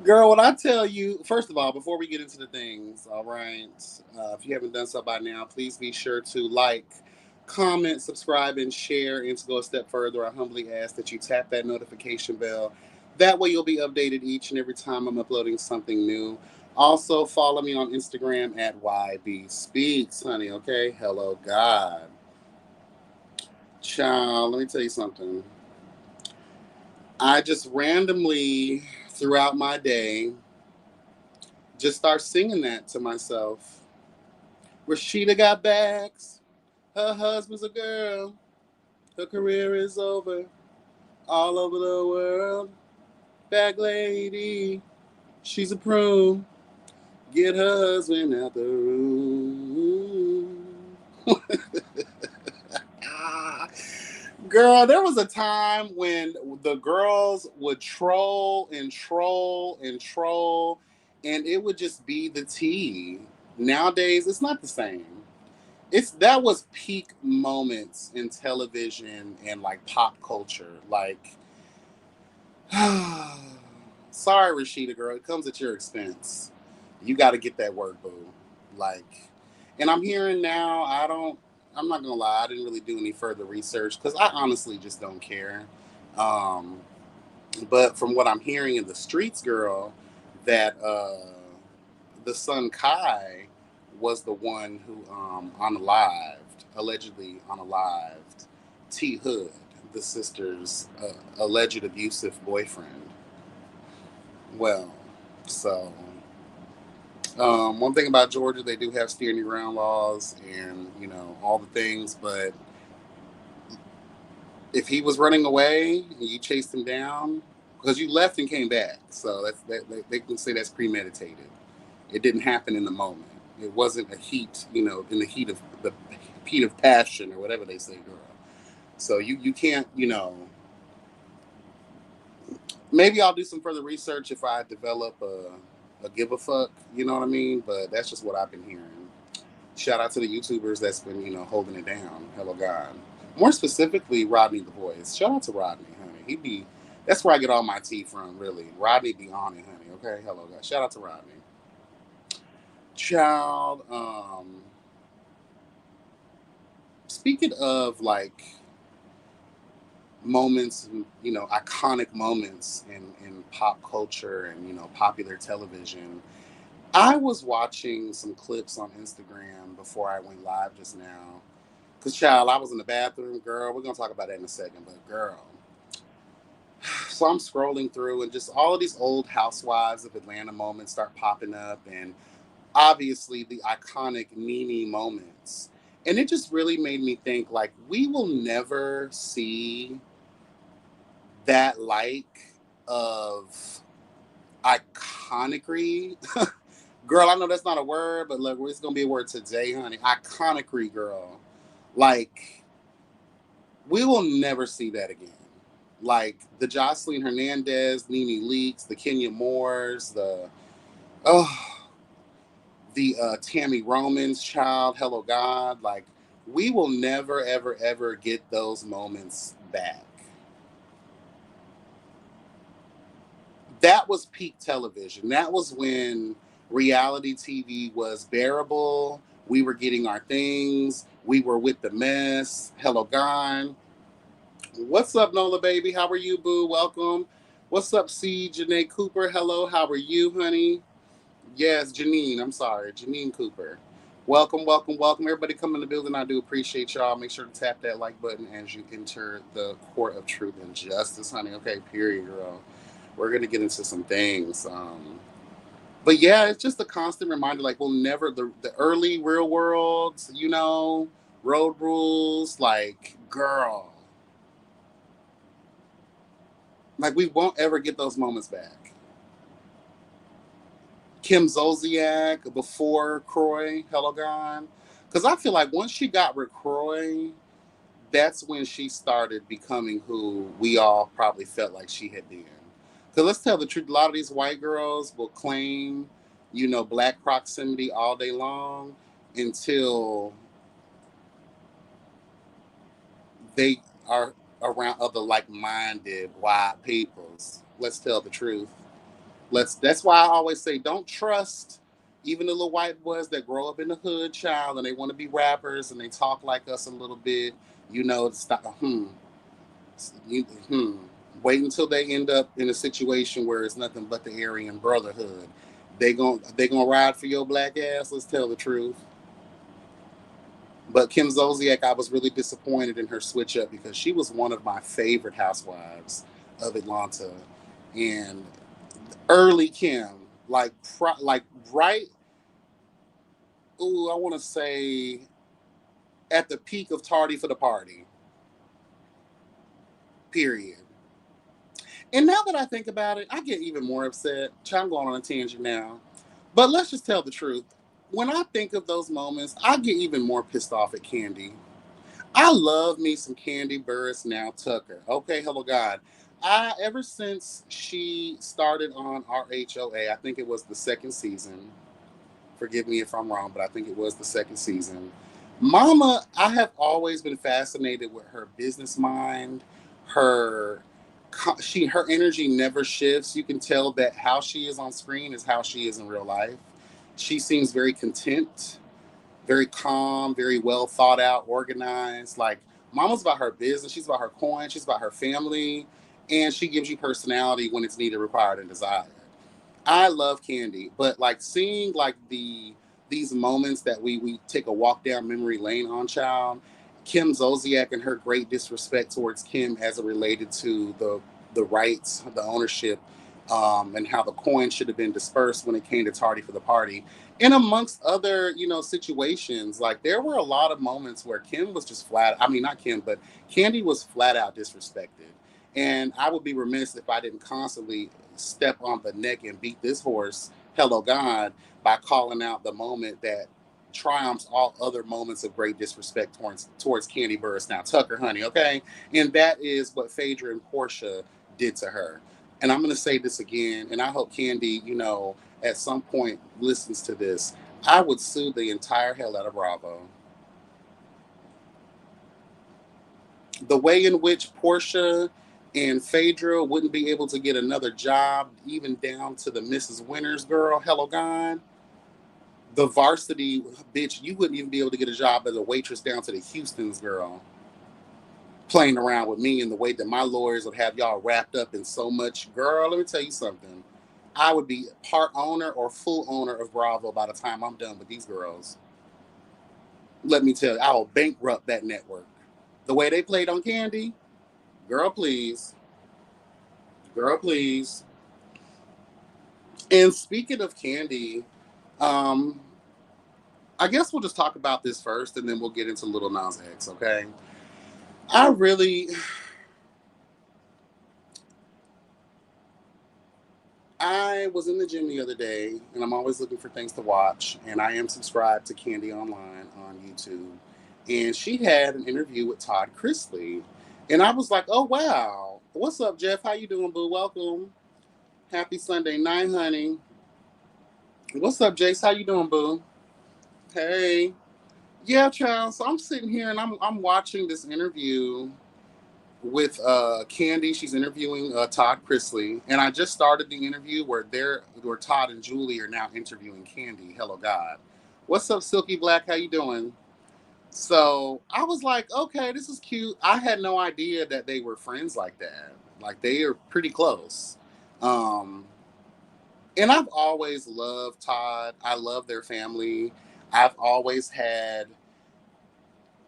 Girl, when I tell you, first of all, before we get into the things, all right, if you haven't done so by now, please be sure to like, comment, subscribe, and share. And to go a step further, I humbly ask that you tap that notification bell. That way, you'll be updated each and every time I'm uploading something new. Also, follow me on Instagram at YB Speaks, honey, okay? Hello, God. Child, let me tell you something. I just randomly, throughout my day, just start singing that to myself. Rashida got bags. Her husband's a girl. Her career is over. All over the world. Bag lady. She's a prune. Get her husband out the room. Girl, there was a time when the girls would troll and troll and troll, and it would just be the tea. Nowadays, it's not the same. It's that was peak moments in television and like pop culture. Like, sorry, Rashida, girl, it comes at your expense. You got to get that work, boo. Like, and I'm hearing now. I'm not gonna lie. I didn't really do any further research because I honestly just don't care. Um, but from what I'm hearing in the streets, girl, that the son Kai was the one who unalived, allegedly unalived T Hood, the sister's alleged abusive boyfriend. Well, so one thing about Georgia, they do have steering your ground laws and all the things, but if he was running away and you chased him down because you left and came back, so they can say that's premeditated. It didn't happen in the moment. It wasn't a heat, in the heat of passion or whatever they say, girl. So you can't, maybe I'll do some further research if I develop a give a fuck, you know what I mean? But that's just what I've been hearing. Shout out to the YouTubers that's been, holding it down. Hello, God. More specifically, Rodney the Voice. Shout out to Rodney, honey. That's where I get all my tea from, really. Rodney be on it, honey. Okay, hello, God. Shout out to Rodney. Child, speaking of like moments, iconic moments in pop culture and, popular television, I was watching some clips on Instagram before I went live just now. Cause child, I was in the bathroom, girl. We're gonna talk about that in a second, but girl. So I'm scrolling through, and just all of these old Housewives of Atlanta moments start popping up, and obviously the iconic Nene moments. And it just really made me think, like, we will never see that like of iconicry. Girl, I know that's not a word, but look, it's gonna be a word today, honey. Iconicry, girl. Like, we will never see that again. Like the Jocelyn Hernandez, Nene Leakes, the Kenya Moores, oh, the Tammy Roman's child, Hello God. Like, we will never, ever, ever get those moments back. That was peak television. That was when reality TV was bearable. We were getting our things. We were with the mess. Hello, God. What's up, Nola baby? How are you, boo? Welcome. What's up, C. Janae Cooper? Hello, how are you, honey? Yes, Janine. I'm sorry, Janine Cooper. Welcome, welcome, welcome. Everybody come in the building. I do appreciate y'all. Make sure to tap that like button as you enter the court of truth and justice, honey. Okay, period, girl. We're gonna get into some things. But yeah, it's just a constant reminder. Like we'll never the early real worlds, road rules. Like girl, like we won't ever get those moments back. Kim Zolciak before Croy, Hello Gone. Because I feel like once she got with Croy, that's when she started becoming who we all probably felt like she had been. Because let's tell the truth, a lot of these white girls will claim, black proximity all day long until they are around other like-minded white peoples. Let's tell the truth. That's why I always say don't trust even the little white boys that grow up in the hood, child, and they want to be rappers and they talk like us a little bit. Stop. You, hmm. Wait until they end up in a situation where it's nothing but the Aryan Brotherhood. They gonna ride for your black ass. Let's tell the truth. But Kim Zolciak, I was really disappointed in her switch up because she was one of my favorite housewives of Atlanta, and early Kim, like right. Ooh, I want to say at the peak of Tardy for the Party. Period. And now that I think about it, I get even more upset. I'm going on a tangent now. But let's just tell the truth. When I think of those moments, I get even more pissed off at Candy. I love me some Candy Burris now Tucker. Okay, hello God. I ever since she started on RHOA, I think it was the second season. Forgive me if I'm wrong, but I think it was the second season. Mama, I have always been fascinated with her business mind. Her her energy never shifts. You can tell that how she is on screen is how she is in real life. She seems very content, very calm, very well thought out, organized. Like Mama's about her business, she's about her coin, she's about her family, and she gives you personality when it's needed, required, and desired. I love Candy, but like seeing like these moments that we take a walk down memory lane on, child. Kim Zolciak and her great disrespect towards Kim as it related to the rights, the ownership, and how the coin should have been dispersed when it came to Tardy for the Party, and amongst other situations. Like there were a lot of moments where Kim was just flat. I mean, not Kim, but Candy was flat out disrespected. And I would be remiss if I didn't constantly step on the neck and beat this horse, hello God, by calling out the moment that triumphs all other moments of great disrespect towards Candy Burris now Tucker, honey, okay? And that is what Phaedra and Portia did to her. And I'm gonna say this again, and I hope Candy, at some point listens to this. I would sue the entire hell out of Bravo. The way in which Portia and Phaedra wouldn't be able to get another job, even down to the Mrs. Winters girl, hello God. The varsity bitch, you wouldn't even be able to get a job as a waitress down to the Houston's girl. Playing around with me in the way that my lawyers would have y'all wrapped up in so much. Girl, let me tell you something. I would be part owner or full owner of Bravo by the time I'm done with these girls. Let me tell you, I will bankrupt that network. The way they played on Candy, girl, please. Girl, please. And speaking of Candy, um, I guess we'll just talk about this first and then we'll get into Little Nas X, okay? I really, I was in the gym the other day and I'm always looking for things to watch. And I am subscribed to Candy Online on YouTube. And she had an interview with Todd Chrisley. And I was like, oh, wow. What's up, Jeff? How you doing, boo? Welcome. Happy Sunday night, honey. What's up, Jace? How you doing, boo? Hey. Yeah, child. So I'm sitting here and I'm watching this interview with Candy. She's interviewing Todd Chrisley, and I just started the interview where Todd and Julie are now interviewing Candy. Hello, God. What's up, Silky Black? How you doing? So I was like, okay, this is cute. I had no idea that they were friends like that. Like they are pretty close. Um, and I've always loved Todd. I love their family. I've always had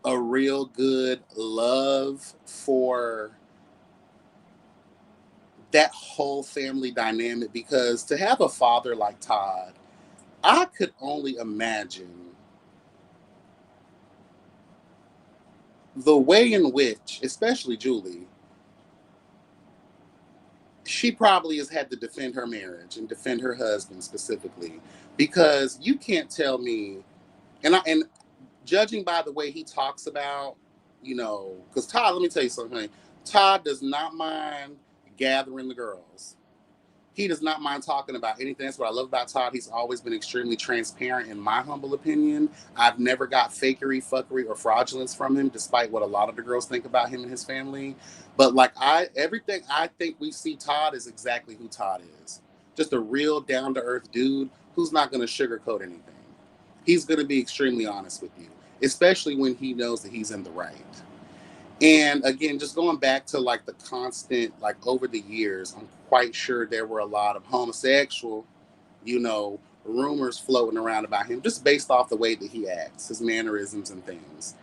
a real good love for that whole family dynamic because to have a father like Todd, I could only imagine the way in which, especially Julie, she probably has had to defend her marriage and defend her husband specifically because you can't tell me, and judging by the way he talks about, because Todd, let me tell you something, honey, Todd does not mind gathering the girls. He does not mind talking about anything. That's what I love about Todd. He's always been extremely transparent, in my humble opinion. I've never got fakery, fuckery, or fraudulence from him, despite what a lot of the girls think about him and his family. But like everything I think we see Todd is exactly who Todd is. Just a real down to earth dude who's not going to sugarcoat anything. He's going to be extremely honest with you, especially when he knows that he's in the right. And again, just going back to like the constant, like over the years, I'm quite sure there were a lot of homosexual, rumors floating around about him just based off the way that he acts, his mannerisms and things.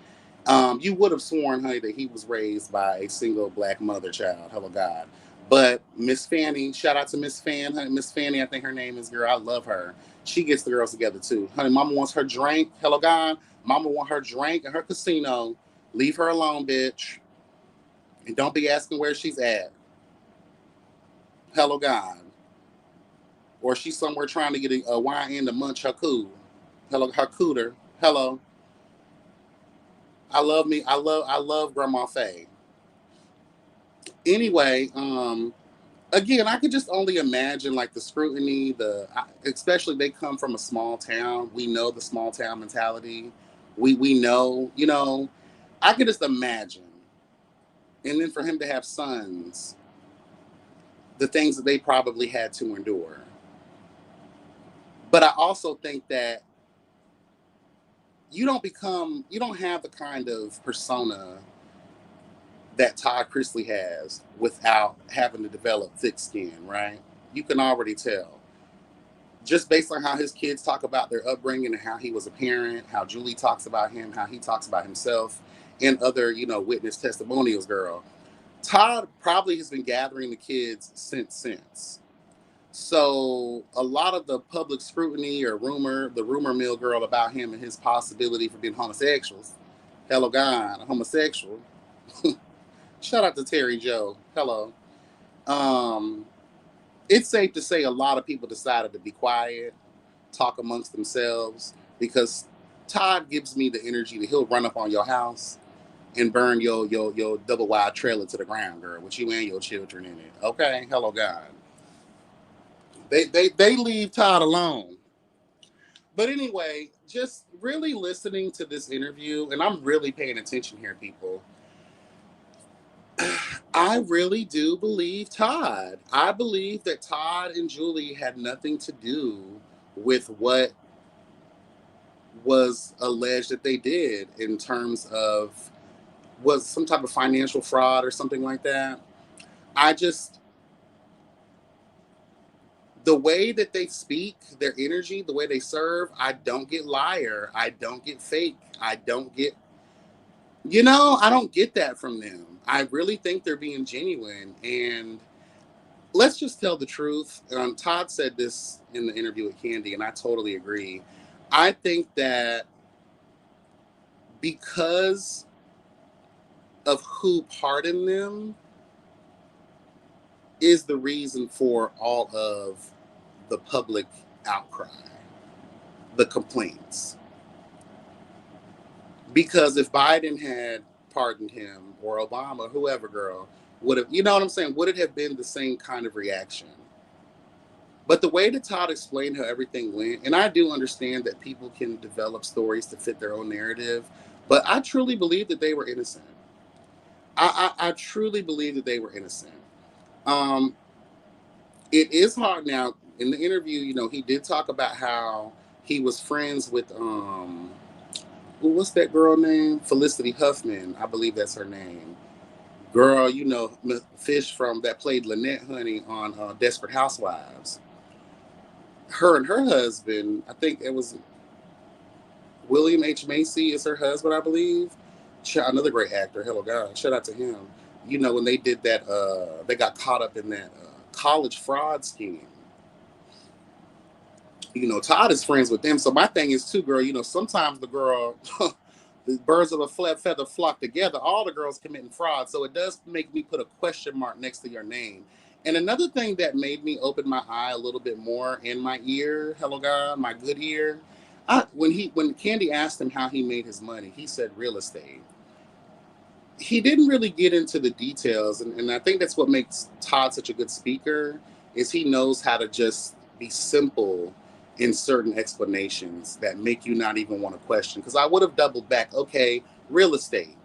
You would have sworn, honey, that he was raised by a single black mother child. Hello, God. But Miss Fanny, shout out to Miss Fan, honey. Miss Fanny, I think her name is, girl. I love her. She gets the girls together too. Honey, mama wants her drink. Hello, God. Mama want her drink and her casino. Leave her alone, bitch. And don't be asking where she's at. Hello, God. Or she's somewhere trying to get a YN to munch her coo. Hello, her cooter. Hello. I love Grandma Faye. Anyway, again, I could just only imagine like the scrutiny, especially they come from a small town. We know the small town mentality. We know, I could just imagine. And then for him to have sons, the things that they probably had to endure. But I also think that you don't have the kind of persona that Todd Chrisley has without having to develop thick skin, right? You can already tell. Just based on how his kids talk about their upbringing and how he was a parent, how Julie talks about him, how he talks about himself, and other, witness testimonials, girl. Todd probably has been gathering the kids since. So a lot of the public scrutiny or the rumor mill, girl, about him and his possibility for being homosexuals. Hello, God, a homosexual. Shout out to Terry Joe. Hello. Um, it's safe to say a lot of people decided to be quiet, talk amongst themselves, because Todd gives me the energy that he'll run up on your house and burn your double wide trailer to the ground, girl, with you and your children in it. Okay, hello, God. They leave Todd alone. But anyway, just really listening to this interview, and I'm really paying attention here, people. I really do believe Todd. I believe that Todd and Julie had nothing to do with what was alleged that they did in terms of was some type of financial fraud or something like that. I just the way that they speak, their energy, the way they serve, I don't get liar. I don't get fake. I don't get, I don't get that from them. I really think they're being genuine. And let's just tell the truth. Todd said this in the interview with Candy, and I totally agree. I think that because of who pardoned them is the reason for all of the public outcry, the complaints. Because if Biden had pardoned him or Obama, whoever, girl, would have, you know what I'm saying? Would it have been the same kind of reaction? But the way that Todd explained how everything went, and I do understand that people can develop stories to fit their own narrative, but I truly believe that they were innocent. I truly believe that they were innocent. Um, it is hard now. In the interview, he did talk about how he was friends with what's that girl name? Felicity Huffman, I believe that's her name. Girl, Fish from that played Lynette Honey on Desperate Housewives. Her and her husband, I think it was William H. Macy is her husband, I believe. Another great actor. Hello, God. Shout out to him. When they did that, they got caught up in that college fraud scheme. Todd is friends with them. So my thing is too, girl, sometimes the girl, the birds of a feather flock together, all the girls committing fraud. So it does make me put a question mark next to your name. And another thing that made me open my eye a little bit more in my ear, hello God, my good ear, when Candy asked him how he made his money, he said real estate. He didn't really get into the details, and I think that's what makes Todd such a good speaker. is he knows how to just be simple in certain explanations that make you not even want to question. Because I would have doubled back. Okay, real estate.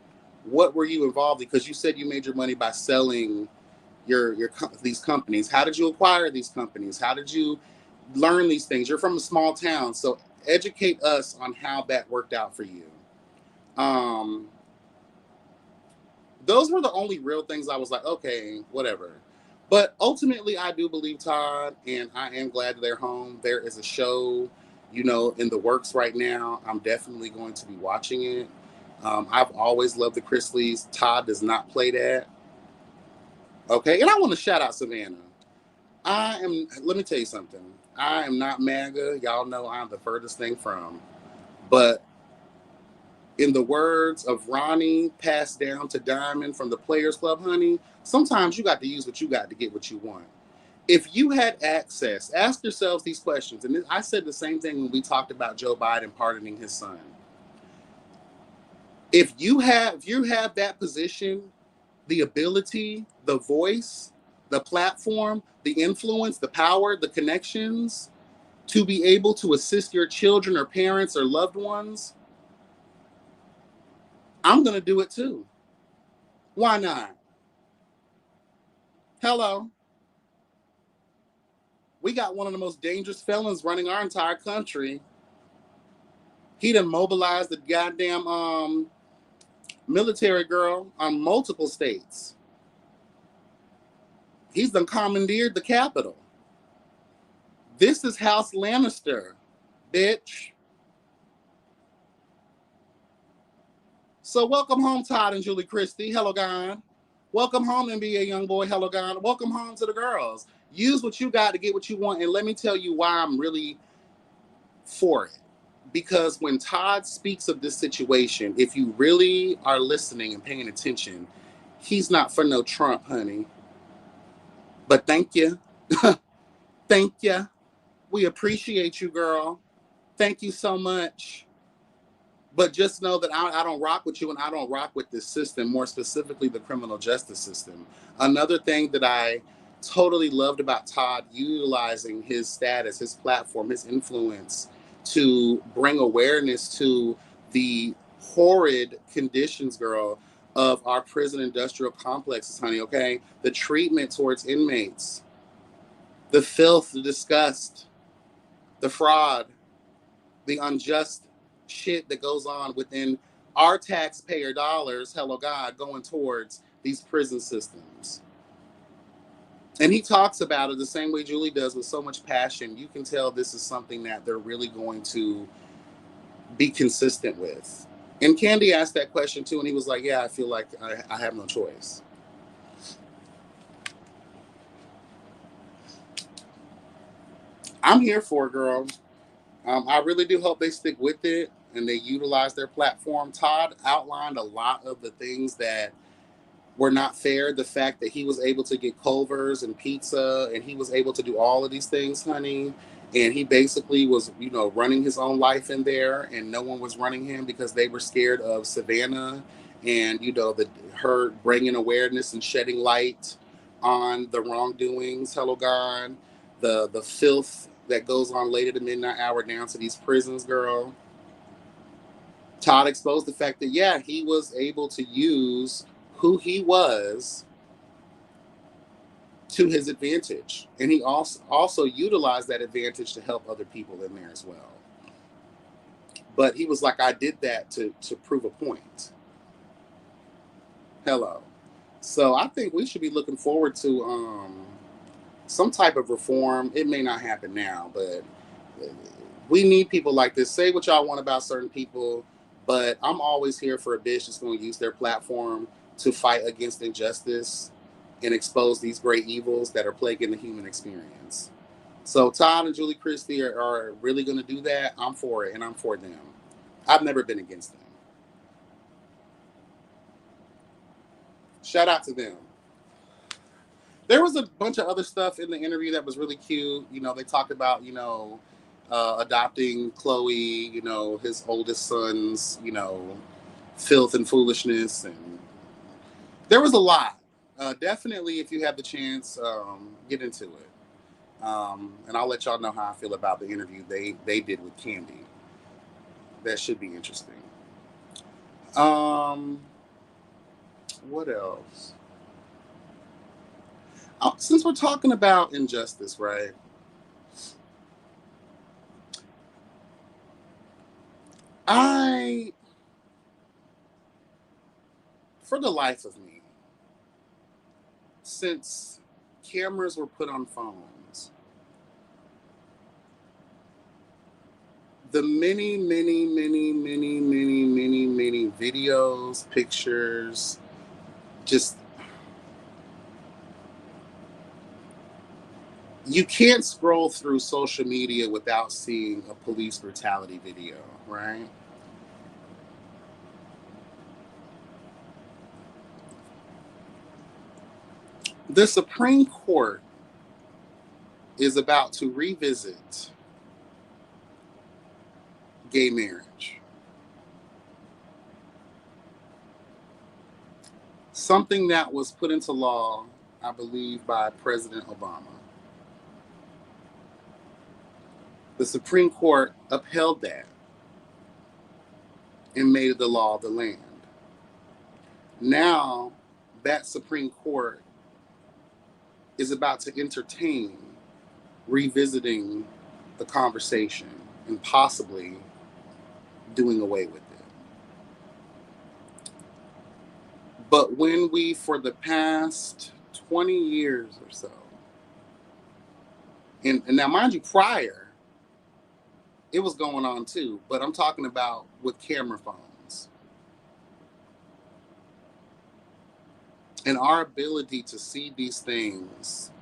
What were you involved in? Because you said you made your money by selling your these companies. How did you acquire these companies? How did you learn these things? You're from a small town, so educate us on how that worked out for you. Um, those were the only real things I was like, okay, whatever. But ultimately, I do believe Todd, and I am glad that they're home. There is a show, in the works right now. I'm definitely going to be watching it. I've always loved the Chrisleys. Todd does not play that. Okay, and I want to shout out Savannah. Let me tell you something. I am not MAGA. Y'all know I'm the furthest thing from. But in the words of Ronnie, passed down to Diamond from the Players Club, honey, sometimes you got to use what you got to get what you want. If you had access, ask yourselves these questions. And I said the same thing when we talked about Joe Biden pardoning his son. If you have that position, the ability, the voice, the platform, the influence, the power, the connections to be able to assist your children or parents or loved ones, I'm going to do it too. Why not? Hello. We got one of the most dangerous felons running our entire country. He done mobilized the goddamn military girl on multiple states. He's done commandeered the Capitol. This is House Lannister, bitch. So welcome home, Todd and Julie Christie. Hello, God. Welcome home, NBA young boy. Hello, God. Welcome home to the girls. Use what you got to get what you want. And let me tell you why I'm really for it. Because when Todd speaks of this situation, if you really are listening and paying attention, he's not for no Trump, honey. But thank you. Thank you. We appreciate you, girl. Thank you so much. But just know that I don't rock with you, and I don't rock with this system, more specifically the criminal justice system. Another thing that I totally loved about Todd utilizing his status, his platform, his influence to bring awareness to the horrid conditions, girl, of our prison industrial complexes, honey, okay? The treatment towards inmates, the filth, the disgust, the fraud, the unjust shit that goes on within our taxpayer dollars, hello God, going towards these prison systems. And he talks about it the same way Julie does, with so much passion. You can tell this is something that they're really going to be consistent with. And Candy asked that question too, and he was like, yeah, I feel like I have no choice. I'm here for it, girl. I really do hope they stick with it and they utilize their platform. Todd outlined a lot of the things that were not fair. The fact that he was able to get Culver's and pizza, and he was able to do all of these things, honey. And he basically was, running his own life in there, and no one was running him because they were scared of Savannah and, her bringing awareness and shedding light on the wrongdoings. Hello, God. The filth that goes on late at the midnight hour down to these prisons, girl. Todd exposed the fact that, yeah, he was able to use who he was to his advantage. And he also utilized that advantage to help other people in there as well. But he was like, I did that to prove a point. Hello. So I think we should be looking forward to some type of reform. It may not happen now, but we need people like this. Say what y'all want about certain people, but I'm always here for a bitch that's going to use their platform to fight against injustice and expose these great evils that are plaguing the human experience. So Todd and Julie Christie are really going to do that. I'm for it, and I'm for them. I've never been against them. Shout out to them. There was a bunch of other stuff in the interview that was really cute. They talked about, adopting Chloe, his oldest son's, filth and foolishness. And there was a lot. Definitely, if you have the chance, get into it. And I'll let y'all know how I feel about the interview they did with Candy. That should be interesting. Um, what else? Since we're talking about injustice, right? I, for the life of me, since cameras were put on phones, the many videos, pictures, just you can't scroll through social media without seeing a police brutality video, right? The Supreme Court is about to revisit gay marriage, something that was put into law, I believe, by President Obama. The Supreme Court upheld that and made it the law of the land. Now, that Supreme Court is about to entertain revisiting the conversation and possibly doing away with it. But when we, for the past 20 years or so, and now mind you, prior, it was going on too, but I'm talking about with camera phones and our ability to see these things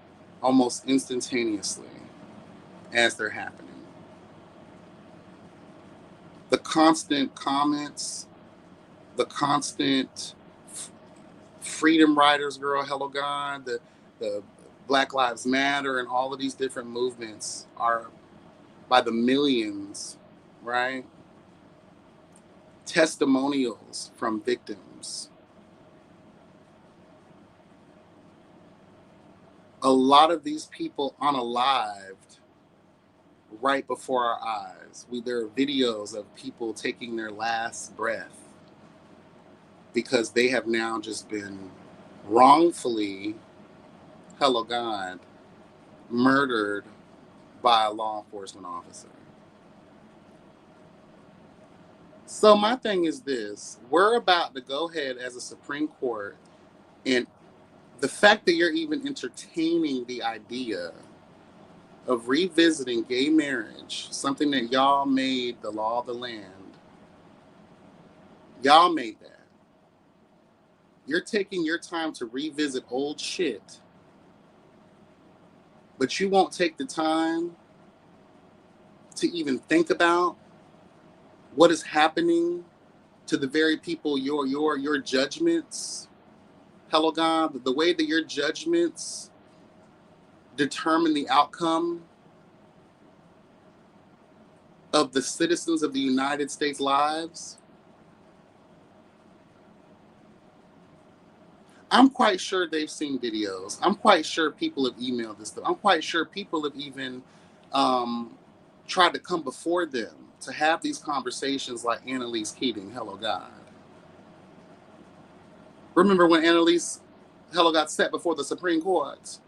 almost instantaneously as they're happening. The constant comments, the constant freedom riders, girl, hello God, the Black Lives Matter, and all of these different movements are by the millions, right? Testimonials from victims. A lot of these people unalived right before our eyes. There are videos of people taking their last breath because they have now just been wrongfully, hello God, murdered by a law enforcement officer. So my thing is this: we're about to go ahead as a Supreme Court, and the fact that you're even entertaining the idea of revisiting gay marriage, something that y'all made the law of the land, y'all made that. You're taking your time to revisit old shit, but you won't take the time to even think about what is happening to the very people your judgments, hello God, the way that your judgments determine the outcome of the citizens of the United States lives. I'm quite sure they've seen videos. I'm quite sure people have emailed this stuff. I'm quite sure people have even tried to come before them to have these conversations like Annalise Keating, hello God. Remember when Annalise, hello God, sat before the Supreme Court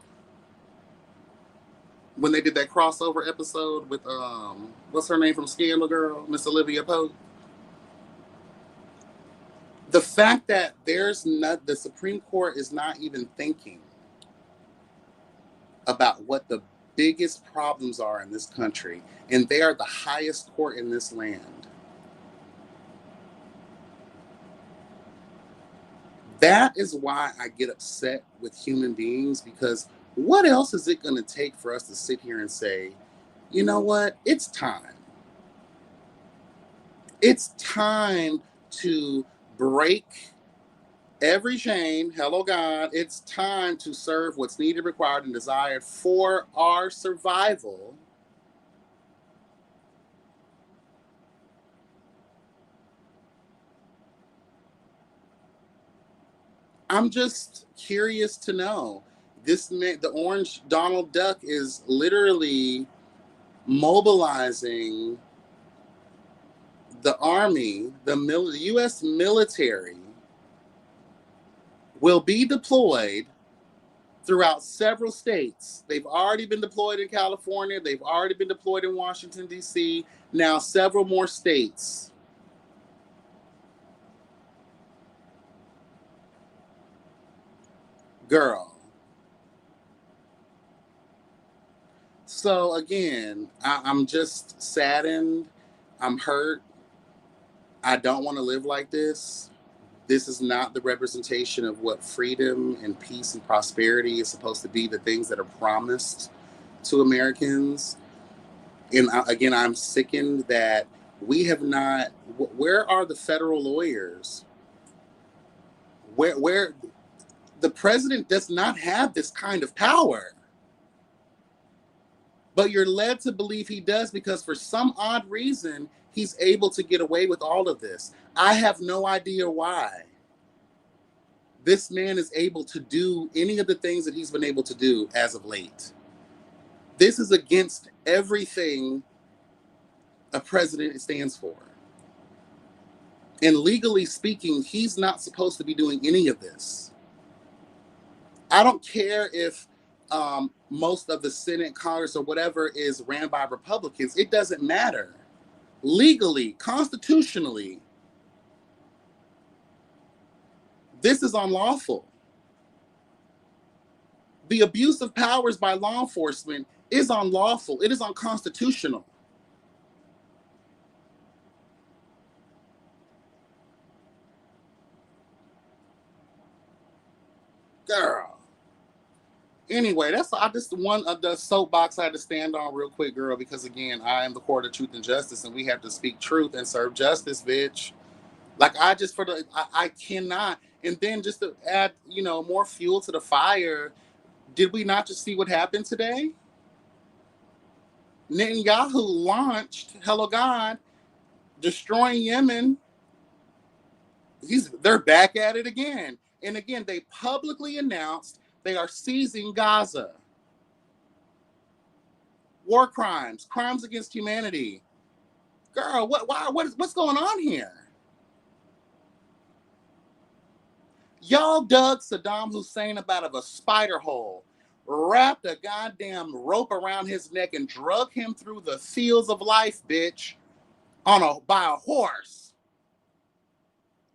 when they did that crossover episode with what's her name from Scandal Girl, Miss Olivia Pope. The fact that the Supreme Court is not even thinking about what the biggest problems are in this country, and they are the highest court in this land. That is why I get upset with human beings, because what else is it going to take for us to sit here and say, you know what, it's time. It's time to break every chain, hello God. It's time to serve what's needed, required, and desired for our survival. I'm just curious to know. This man, the orange Donald Duck, is literally mobilizing the army, the U.S. military will be deployed throughout several states. They've already been deployed in California. They've already been deployed in Washington, D.C. Now several more states. Girl. So again, I'm just saddened. I'm hurt. I don't want to live like this. This is not the representation of what freedom and peace and prosperity is supposed to be, the things that are promised to Americans. And again, I'm sickened that we have not. Where are the federal lawyers? Where the president does not have this kind of power, but you're led to believe he does because for some odd reason he's able to get away with all of this. I have no idea why this man is able to do any of the things that he's been able to do as of late. This is against everything a president stands for. And legally speaking, he's not supposed to be doing any of this. I don't care if most of the Senate, Congress, or whatever is ran by Republicans. It doesn't matter. Legally, constitutionally, this is unlawful. The abuse of powers by law enforcement is unlawful. It is unconstitutional. Girl. Anyway, that's just one of the soapbox I had to stand on real quick, girl, because again, I am the court of truth and justice, and we have to speak truth and serve justice, bitch. Like I cannot. And then just to add, more fuel to the fire, did we not just see what happened today? Netanyahu launched, hello God, destroying Yemen. They're back at it again. And again, they publicly announced they are seizing Gaza. War crimes, crimes against humanity. Girl, what's going on here? Y'all dug Saddam Hussein out of a spider hole, wrapped a goddamn rope around his neck, and drug him through the fields of life, bitch, by a horse.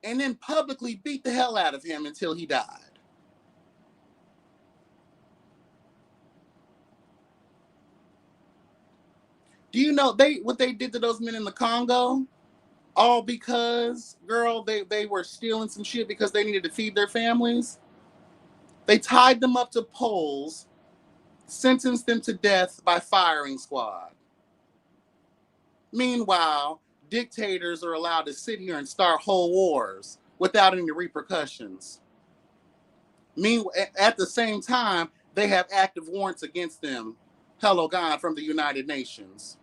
And then publicly beat the hell out of him until he died. Do you know what they did to those men in the Congo? All because, girl, they were stealing some shit because they needed to feed their families. They tied them up to poles, sentenced them to death by firing squad. Meanwhile, dictators are allowed to sit here and start whole wars without any repercussions. Meanwhile, at the same time, they have active warrants against them. Hello, God, from the United Nations.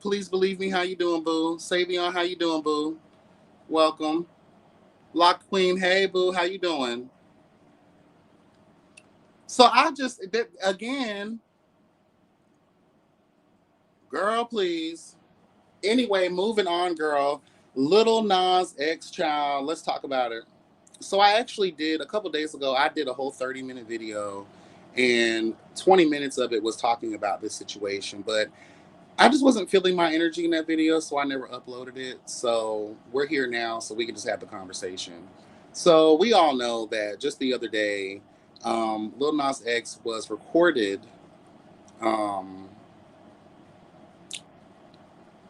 Please believe me. How you doing, boo? Savion, how you doing, boo? Welcome. Lock Queen, hey, boo, how you doing? So again, girl, please. Anyway, moving on, girl. Little Nas X child. Let's talk about it. So I actually did, a couple days ago, I did a whole 30-minute video, and 20 minutes of it was talking about this situation. But I just wasn't feeling my energy in that video, so I never uploaded it. So we're here now, so we can just have the conversation. So we all know that just the other day, Lil Nas X was recorded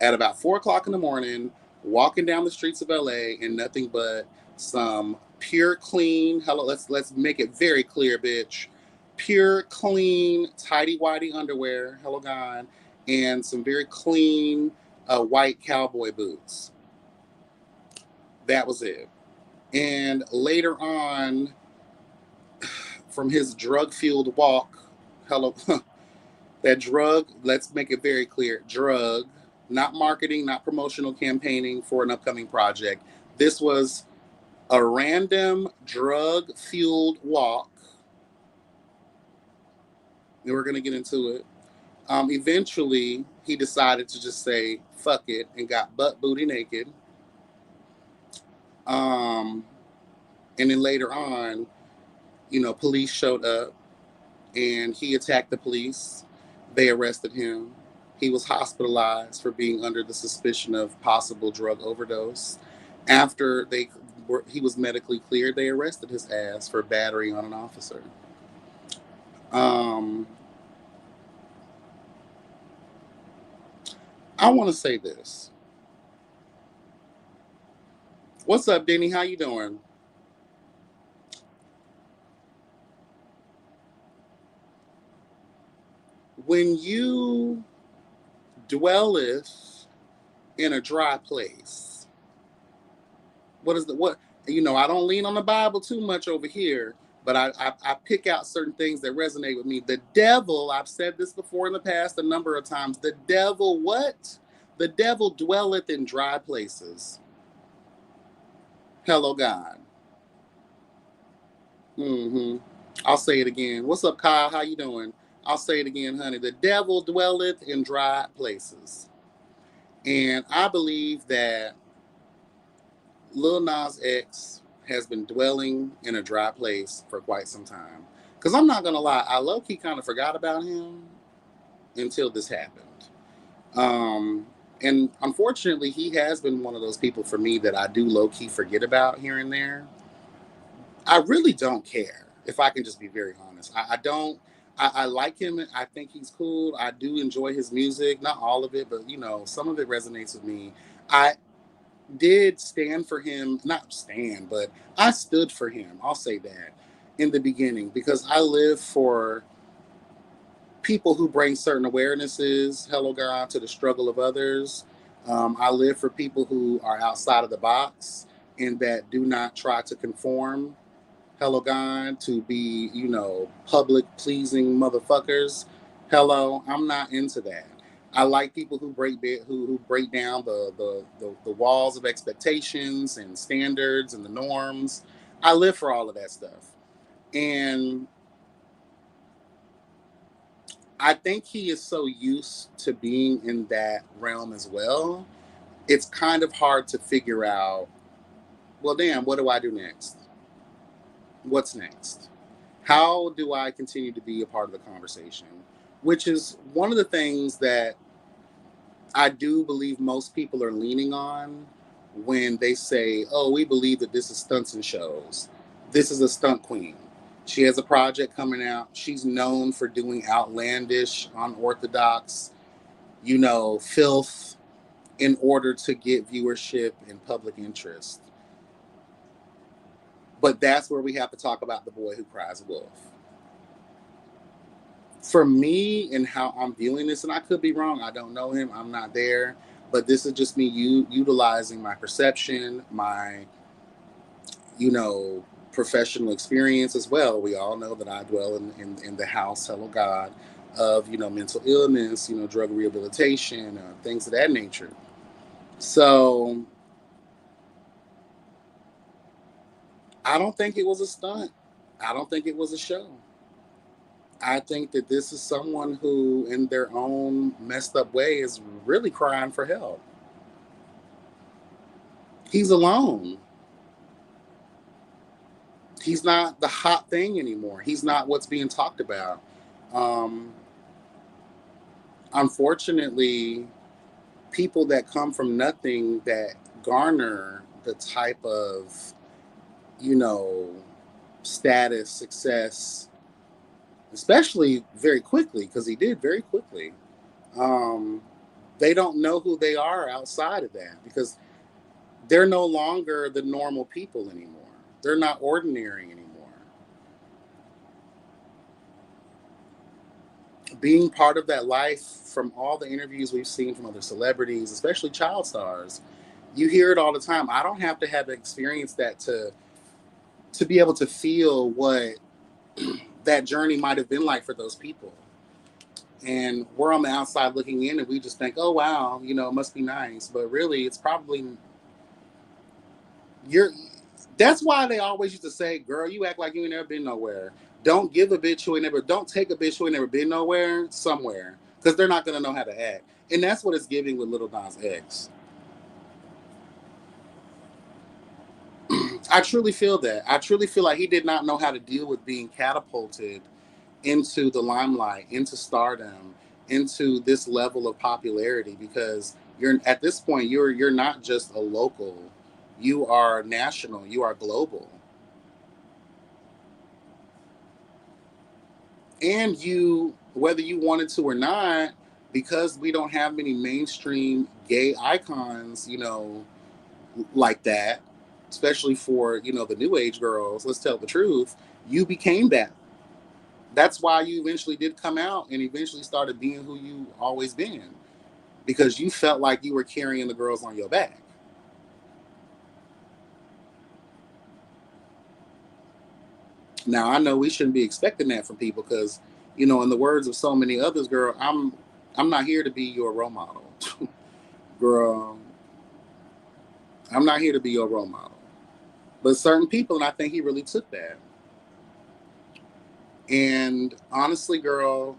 at about 4 o'clock in the morning, walking down the streets of LA in nothing but some pure, clean, let's make it very clear, bitch. Pure, clean, tidy-whitey underwear, hello God, and some very clean white cowboy boots. That was it. And later on, from his drug-fueled walk, that drug, let's make it very clear, drug, not marketing, not promotional campaigning for an upcoming project. This was A random drug-fueled walk, and we're going to get into it. Eventually, he decided to just say, fuck it, and got butt booty naked. Um, and then later on, police showed up and he attacked the police. They arrested him. He was hospitalized for being under the suspicion of possible drug overdose. After he was medically cleared, they arrested his ass for battery on an officer. Um, I want to say this. What's up, Denny? How you doing? When you dwelleth in a dry place, what I don't lean on the Bible too much over here, but I pick out certain things that resonate with me. The devil, I've said this before in the past a number of times, the devil, what? The devil dwelleth in dry places. Hello, God. Mm-hmm. I'll say it again. What's up, Kyle? How you doing? I'll say it again, honey. The devil dwelleth in dry places. And I believe that Lil Nas X has been dwelling in a dry place for quite some time. Because I'm not going to lie, I low key kind of forgot about him until this happened. Um, and unfortunately, he has been one of those people for me that I do low key forget about here and there. I really don't care, if I can just be very honest. I don't. I like him. I think he's cool. I do enjoy his music. Not all of it, but some of it resonates with me. I did stand for him, not stand, but I stood for him. I'll say that in the beginning because I live for people who bring certain awarenesses, hello God, to the struggle of others. I live for people who are outside of the box and that do not try to conform, hello God, to be, public pleasing motherfuckers. Hello, I'm not into that. I like people who break down the walls of expectations and standards and the norms. I live for all of that stuff. And I think he is so used to being in that realm as well. It's kind of hard to figure out, well, damn, what do I do next? What's next? How do I continue to be a part of the conversation? Which is one of the things that I do believe most people are leaning on when they say, oh, we believe that this is stunts and shows. This is a stunt queen. She has a project coming out. She's known for doing outlandish, unorthodox, filth in order to get viewership and public interest. But that's where we have to talk about the boy who cries wolf. For me and how I'm viewing this, and I could be wrong, I don't know him, I'm not there, but this is just me utilizing my perception, my, you know, professional experience as well. We all know that I dwell in the house, hello God, of, mental illness, drug rehabilitation, things of that nature. So I don't think it was a stunt. I don't think it was a show. I think that this is someone who, in their own messed up way, is really crying for help. He's alone. He's not the hot thing anymore. He's not what's being talked about. Um, Unfortunately, people that come from nothing that garner the type of, you know, status, success, especially very quickly, because he did very quickly. Um, they don't know who they are outside of that because they're no longer the normal people anymore. They're not ordinary anymore. Being part of that life, from all the interviews we've seen from other celebrities, especially child stars, you hear it all the time. I don't have to have experienced that to be able to feel what that journey might have been like for those people. And we're on the outside looking in and we just think, oh wow, it must be nice. But really it's probably you're That's why they always used to say, girl, you act like you ain't never been nowhere. Don't give a bitch who ain't never, don't take a bitch who ain't never been nowhere somewhere. Because they're not going to know how to act. And that's what it's giving with Little Nas X. I truly feel that. I truly feel like he did not know how to deal with being catapulted into the limelight, into stardom, into this level of popularity because you're at this point you're not just a local, you are national, you are global. And you, whether you wanted to or not, because we don't have many mainstream gay icons, like that, especially for, the new age girls, let's tell the truth, you became that. That's why you eventually did come out and eventually started being who you always been because you felt like you were carrying the girls on your back. Now I know we shouldn't be expecting that from people because, in the words of so many others, girl, I'm not here to be your role model. Girl, I'm not here to be your role model. But certain people, and I think he really took that. And honestly, girl,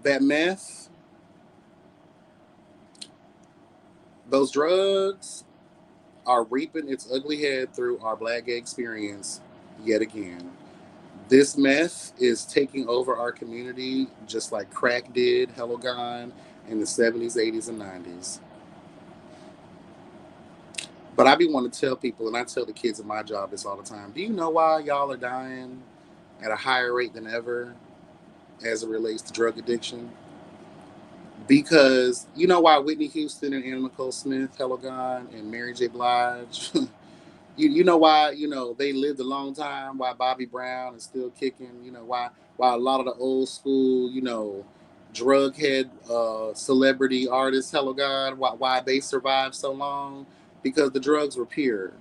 that meth, those drugs are reaping its ugly head through our black gay experience yet again. This meth is taking over our community just like crack did, Hello Gone, in the 70s, 80s, and 90s. But I be wanting to tell people, and I tell the kids at my job this all the time, do you know why y'all are dying at a higher rate than ever as it relates to drug addiction? Because you know why Whitney Houston and Anna Nicole Smith, Hello Gone, and Mary J. Blige, you know why they lived a long time, why Bobby Brown is still kicking, why a lot of the old school, drug head celebrity artists, Hello God, why they survived so long? Because the drugs were pure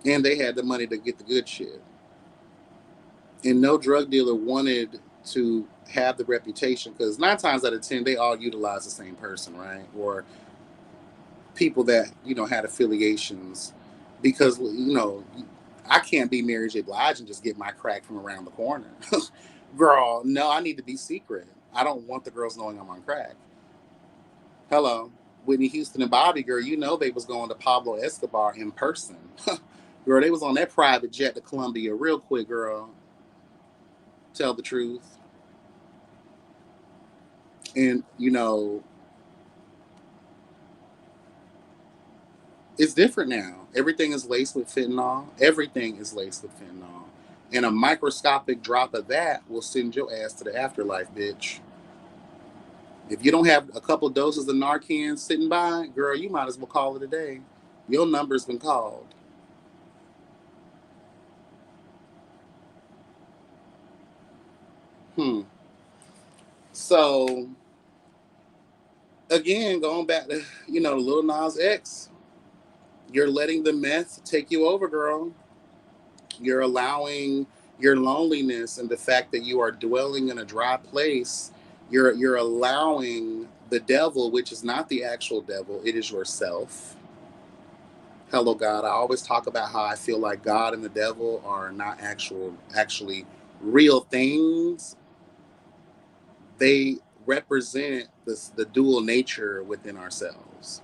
and they had the money to get the good shit. And no drug dealer wanted to have the reputation because 9 times out of 10 they all utilize the same person, right? Or people that had affiliations because I can't be Mary J. Blige and just get my crack from around the corner. Girl, no, I need to be secret. I don't want the girls knowing I'm on crack. Hello, Whitney Houston and Bobby, girl, they was going to Pablo Escobar in person. Girl, they was on that private jet to Colombia real quick, girl. Tell the truth. And it's different now. Everything is laced with fentanyl. Everything is laced with fentanyl. And a microscopic drop of that will send your ass to the afterlife, bitch. If you don't have a couple doses of Narcan sitting by, girl, you might as well call it a day. Your number's been called. Hmm. So, again, going back to, Lil Nas X, you're letting the meth take you over, girl. You're allowing your loneliness and the fact that you are dwelling in a dry place. You're allowing the devil, which is not the actual devil, it is yourself. Hello, God. I always talk about how I feel like God and the devil are not actually real things. They represent the dual nature within ourselves.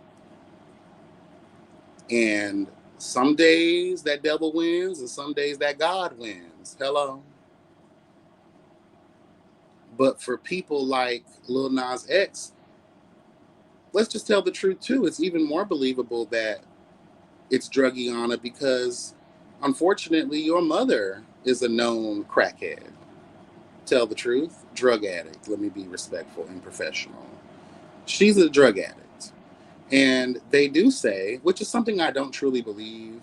And some days that devil wins, and some days that God wins. Hello. But for people like Lil Nas X, let's just tell the truth too. It's even more believable that it's Drugiana because unfortunately your mother is a known crackhead. Tell the truth, drug addict. Let me be respectful and professional. She's a drug addict. And they do say, which is something I don't truly believe,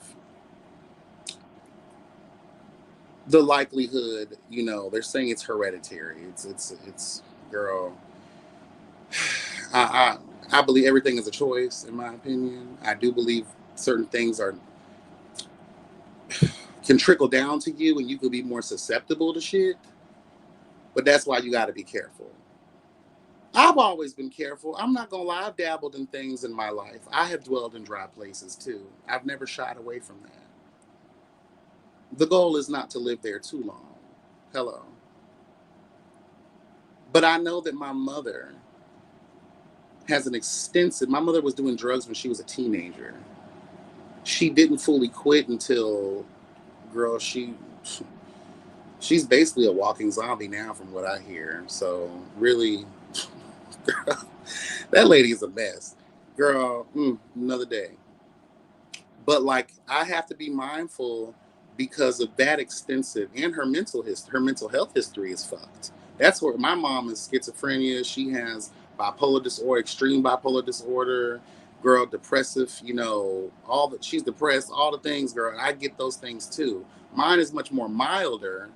the likelihood, they're saying it's hereditary. It's girl. I I believe everything is a choice, in my opinion. I do believe certain things can trickle down to you and you could be more susceptible to shit. But that's why you gotta be careful. I've always been careful. I'm not gonna lie, I've dabbled in things in my life. I have dwelled in dry places too. I've never shied away from that. The goal is not to live there too long. Hello. But I know that my mother has an extensive, my mother was doing drugs when she was a teenager. She didn't fully quit until, girl, she's basically a walking zombie now from what I hear. So really, girl, that lady is a mess. Girl, another day. But like I have to be mindful because of that extensive, and her mental health history is fucked. That's where my mom is schizophrenia. She has bipolar disorder, extreme bipolar disorder, girl, depressive, all that, she's depressed, all the things, girl. I get those things too. Mine is much more milder.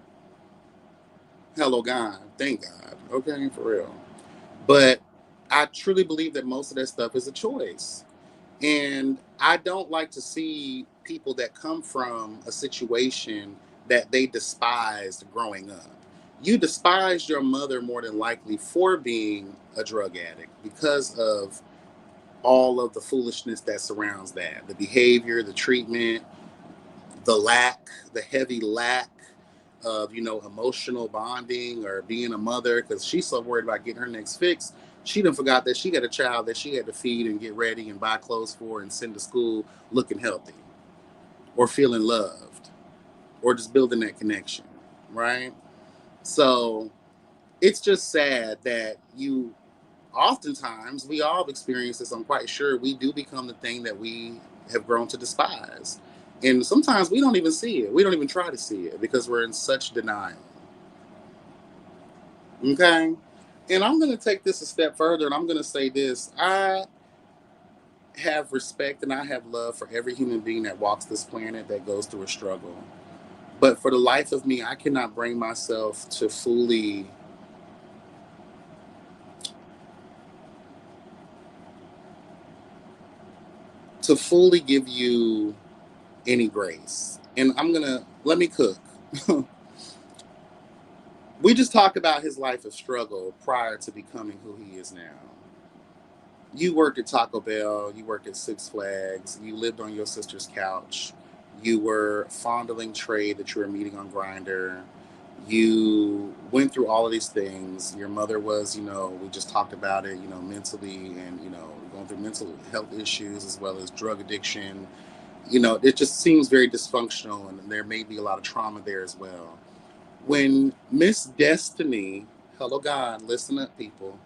Hello, God. Thank God. Okay, for real. But I truly believe that most of that stuff is a choice. And I don't like to see people that come from a situation that they despised growing up. You despised your mother more than likely for being a drug addict because of all of the foolishness that surrounds that, the behavior, the treatment, the lack, the heavy lack of, emotional bonding or being a mother, because she's so worried about getting her next fix. She done forgot that she got a child that she had to feed and get ready and buy clothes for and send to school looking healthy or feeling loved or just building that connection, right? So it's just sad that oftentimes, we all have experienced this, I'm quite sure, we do become the thing that we have grown to despise. And sometimes we don't even see it. We don't even try to see it because we're in such denial. Okay? And I'm going to take this a step further and I'm going to say this. I have respect and I have love for every human being that walks this planet that goes through a struggle. But for the life of me, I cannot bring myself to fully give you any grace. And let me cook. We just talked about his life of struggle prior to becoming who he is now. You worked at Taco Bell, you worked at Six Flags, you lived on your sister's couch, you were fondling Trey that you were meeting on Grinder. You went through all of these things. Your mother was, we just talked about it, mentally and, going through mental health issues as well as drug addiction. It just seems very dysfunctional and there may be a lot of trauma there as well. When Miss Destiny, hello God, listen up, people.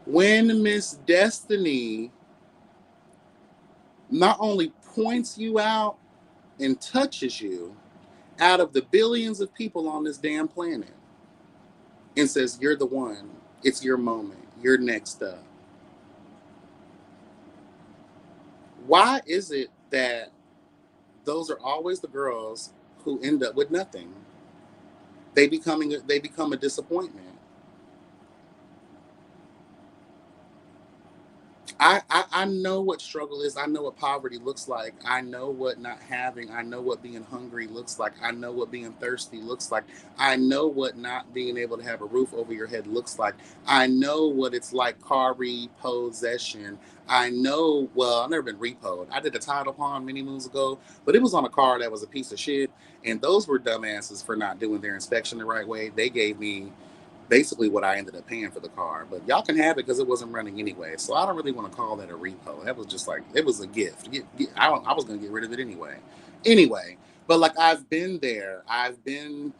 When Miss Destiny not only points you out and touches you out of the billions of people on this damn planet and says, "You're the one, it's your moment, you're next up." Why is it that those are always the girls who end up with nothing? They become a disappointment. I know what struggle is. I know what poverty looks like. I know what not having. I know what being hungry looks like. I know what being thirsty looks like. I know what not being able to have a roof over your head looks like. I know what it's like car repossession. I know, well, I've never been repoed. I did a title pawn many moons ago, but it was on a car that was a piece of shit. And those were dumbasses for not doing their inspection the right way. They gave me basically what I ended up paying for the car. But y'all can have it because it wasn't running anyway. So I don't really want to call that a repo. That was just like it was a gift. I was gonna get rid of it anyway. Anyway, but like I've been there. I've been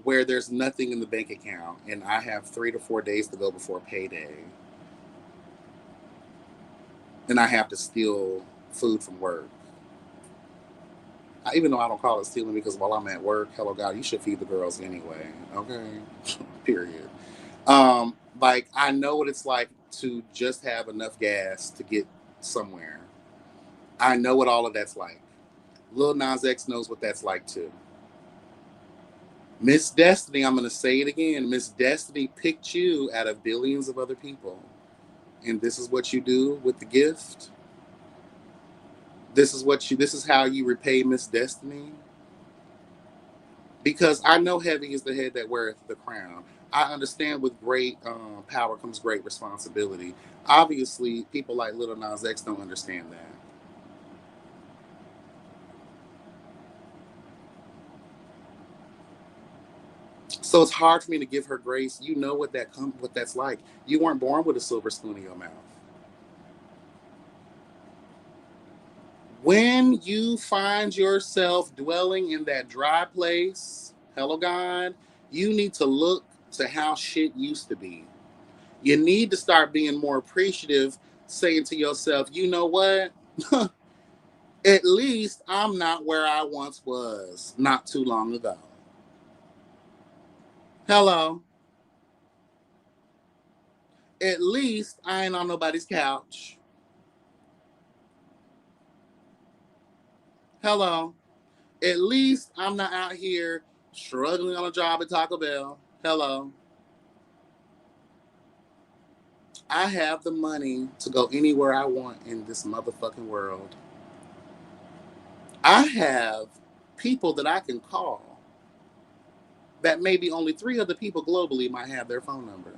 where there's nothing in the bank account and I have 3 to 4 days to go before payday, and I have to steal food from work. Even though I don't call it stealing because while I'm at work, hello God, you should feed the girls anyway. Okay, period. Like I know what it's like to just have enough gas to get somewhere. I know what all of that's like. Lil Nas X knows what that's like too. Miss Destiny, I'm gonna say it again. Miss Destiny picked you out of billions of other people, and this is what you do with the gift. This is how you repay Miss Destiny. Because I know heavy is the head that weareth the crown. I understand with great power comes great responsibility. Obviously, people like Little Nas X don't understand that. So it's hard for me to give her grace. You know what that's like. You weren't born with a silver spoon in your mouth. When you find yourself dwelling in that dry place, hello God, you need to look to how shit used to be. You need to start being more appreciative, saying to yourself, you know what? At least I'm not where I once was not too long ago. Hello. At least I ain't on nobody's couch. Hello. At least I'm not out here struggling on a job at Taco Bell. Hello. I have the money to go anywhere I want in this motherfucking world. I have people that I can call that maybe only three other people globally might have their phone number.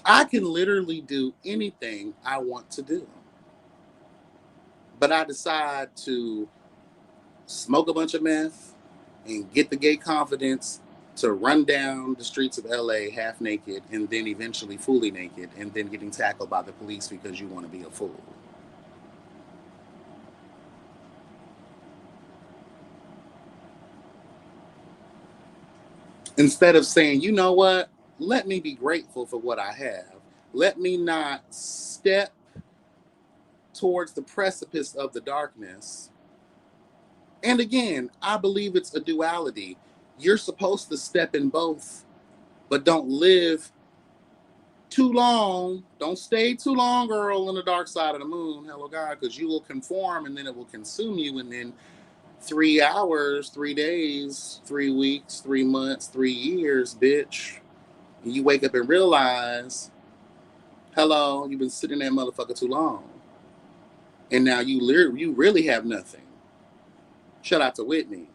I can literally do anything I want to do. But I decide to smoke a bunch of meth and get the gay confidence to run down the streets of LA half naked and then eventually fully naked and then getting tackled by the police because you want to be a fool. Instead of saying, you know what, let me be grateful for what I have. Let me not step towards the precipice of the darkness. And again, I believe it's a duality. You're supposed to step in both, but don't live too long. Don't stay too long, girl, on the dark side of the moon. Hello, God, because you will conform and then it will consume you. And then 3 hours, 3 days, 3 weeks, 3 months, 3 years, bitch. And you wake up and realize, hello, you've been sitting in that motherfucker too long. And now you really have nothing. Shout out to Whitney.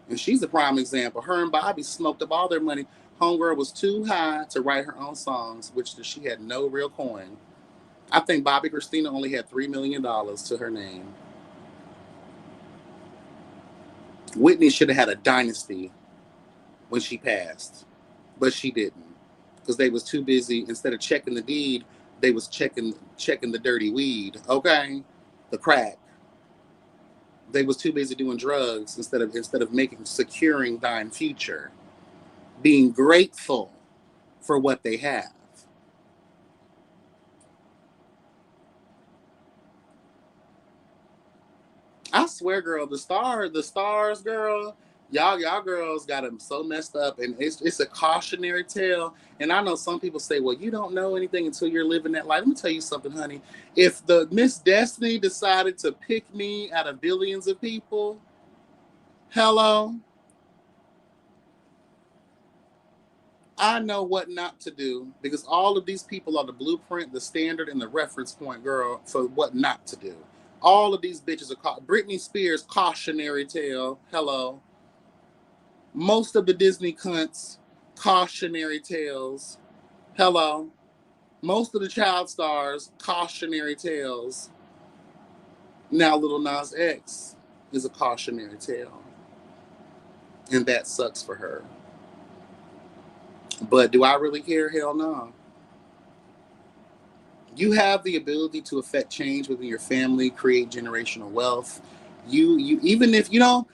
And she's a prime example. Her and Bobby smoked up all their money. Homegirl was too high to write her own songs, which she had no real coin. I think Bobby Christina only had $3 million to her name. Whitney should have had a dynasty when she passed, but she didn't because they was too busy. Instead of checking the deed, they was checking the dirty weed. Okay, the crack. They was too busy doing drugs instead of making securing thine future, being grateful for what they have. I swear, girl, the stars, girl, y'all girls got them so messed up, and it's a cautionary tale. And I know some people say, well, you don't know anything until you're living that life. Let me tell you something, honey. If the Miss Destiny decided to pick me out of billions of people, hello, I know what not to do because all of these people are the blueprint, the standard, and the reference point, girl, for what not to do. All of these bitches are caught. Britney Spears cautionary tale. Hello. Most of the Disney cunts cautionary tales. Hello. Most of the child stars cautionary tales. Now Little Nas X is a cautionary tale, and that sucks for her. But do I really care? Hell no. You have the ability to affect change within your family, create generational wealth. You even if you know,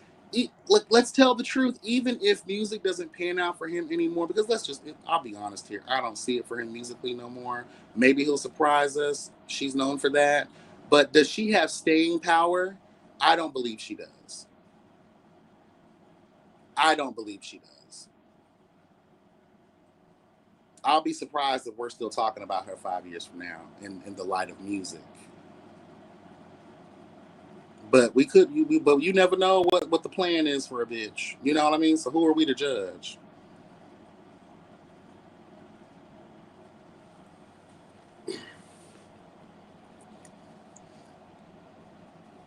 let's tell the truth. Even if music doesn't pan out for him anymore, because I'll be honest here, I don't see it for him musically no more. Maybe he'll surprise us. She's known for that. But does she have staying power? I don't believe she does. I don't believe she does. I'll be surprised if we're still talking about her 5 years from now in the light of music. But but you never know what the plan is for a bitch. You know what I mean? So who are we to judge?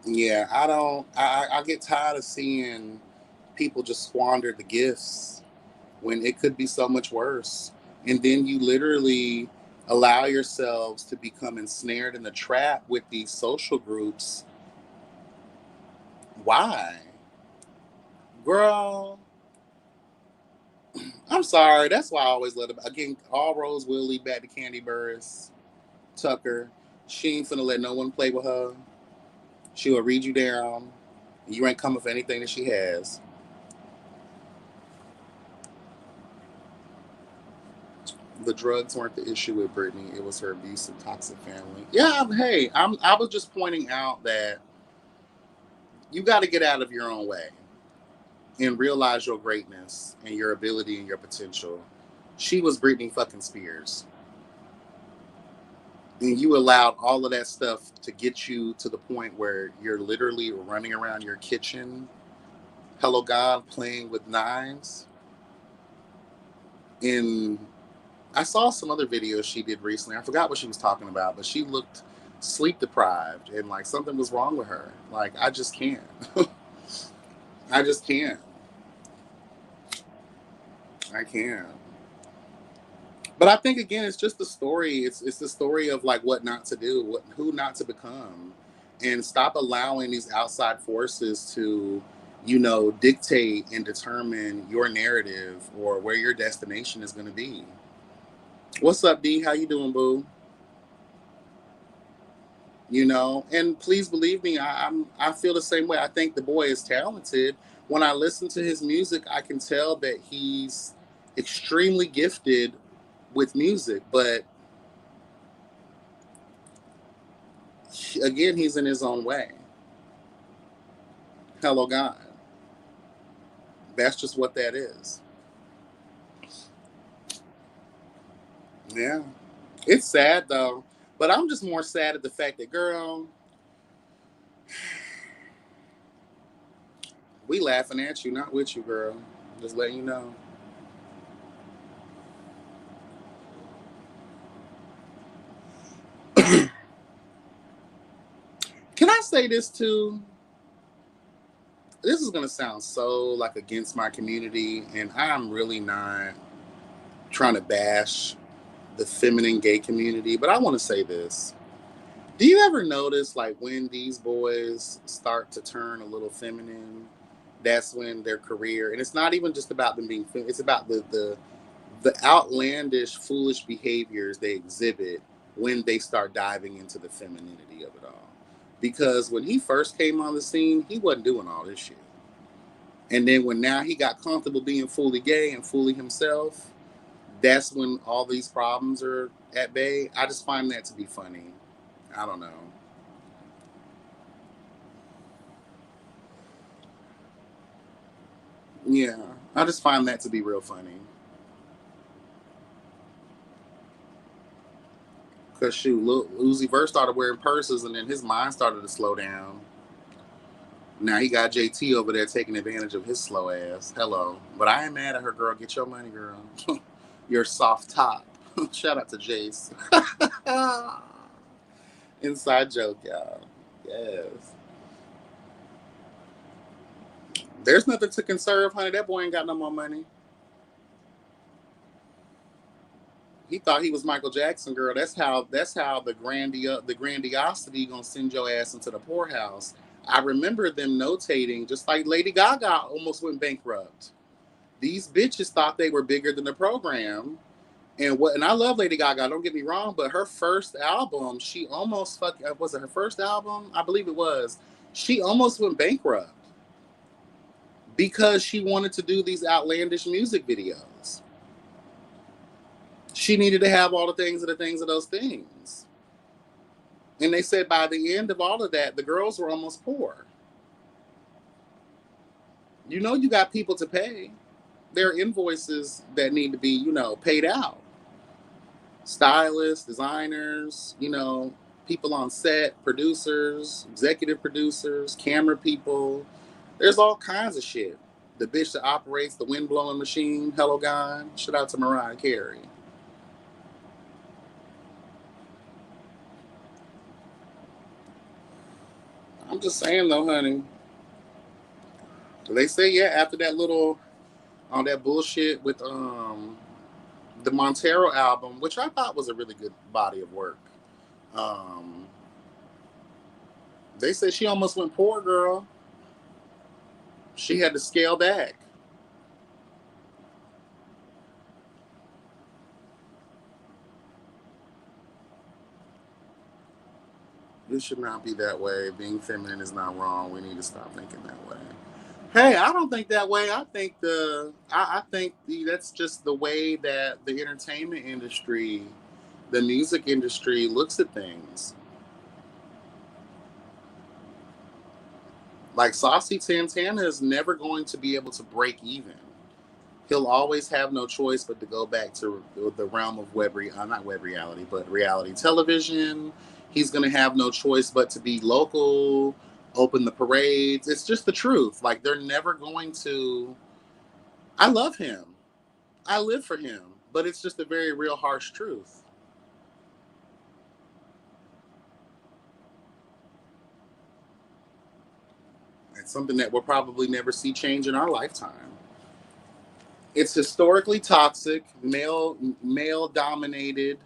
Yeah, I don't. I get tired of seeing people just squander the gifts when it could be so much worse. And then you literally allow yourselves to become ensnared in the trap with these social groups. Why? Girl, I'm sorry. That's why I always let it. Again, all roads will lead back to Candy Burris Tucker. She ain't finna let no one play with her. She will read you down. You ain't coming for anything that she has. The drugs weren't the issue with Brittany. It was her abusive, toxic family. Yeah, hey, I was just pointing out that you got to get out of your own way and realize your greatness and your ability and your potential. She was Britney fucking Spears. And you allowed all of that stuff to get you to the point where you're literally running around your kitchen, hello God, playing with knives. And I saw some other videos she did recently. I forgot what she was talking about, but she looked sleep deprived and like something was wrong with her. Like, I just can't. I just can't. I can't. But I think again, it's just the story. It's the story of like what not to do, who not to become, and stop allowing these outside forces to, dictate and determine your narrative or where your destination is going to be. What's up, D? How you doing, boo? And please believe me, I feel the same way. I think the boy is talented. When I listen to his music, I can tell that he's extremely gifted with music, but again, he's in his own way. Hello, God. That's just what that is. Yeah. It's sad, though. But I'm just more sad at the fact that, girl, we laughing at you, not with you, girl. Just letting you know. Can I say this too? This is going to sound so like against my community, and I'm really not trying to bash the feminine gay community, but I want to say this. Do you ever notice, like, when these boys start to turn a little feminine, that's when their career, and it's not even just about them being it's about the outlandish, foolish behaviors they exhibit when they start diving into the femininity of it all. Because when he first came on the scene, he wasn't doing all this shit. And then when now he got comfortable being fully gay and fully himself, that's when all these problems are at bay. I just find that to be funny. I don't know. Yeah, I just find that to be real funny. Cause shoot, Lil Uzi Vert started wearing purses, and then his mind started to slow down. Now he got JT over there taking advantage of his slow ass. Hello, but I ain't mad at her, girl. Get your money, girl. Your soft top. Shout out to Jace. Inside joke, y'all. Yes. There's nothing to conserve, honey. That boy ain't got no more money. He thought he was Michael Jackson, girl. That's how the grandiosity gonna send your ass into the poorhouse. I remember them notating, just like Lady Gaga almost went bankrupt. These bitches thought they were bigger than the program. And I love Lady Gaga, don't get me wrong, but her first album, she almost was it her first album? I believe it was. She almost went bankrupt because she wanted to do these outlandish music videos. She needed to have all the things of the things of those things. And they said by the end of all of that, the girls were almost poor. You got people to pay. There are invoices that need to be, paid out. Stylists, designers, people on set, producers, executive producers, camera people. There's all kinds of shit. The bitch that operates the wind blowing machine, hello God. Shout out to Mariah Carey. I'm just saying though, honey. They say yeah after that little on that bullshit with the Montero album, which I thought was a really good body of work. Um, they said she almost went poor, girl. She had to scale back. It should not be that way. Being feminine is not wrong. We need to stop thinking that way. Hey, I don't think that way. I think that's just the way that the entertainment industry, the music industry looks at things. Like Saucy Santana is never going to be able to break even. He'll always have no choice but to go back to the realm of not web reality, but reality television. He's going to have no choice but to be local, open the parades. It's just the truth. Like they're never going to. I love him. I live for him, but it's just a very real harsh truth. It's something that we'll probably never see change in our lifetime. It's historically toxic, male dominated,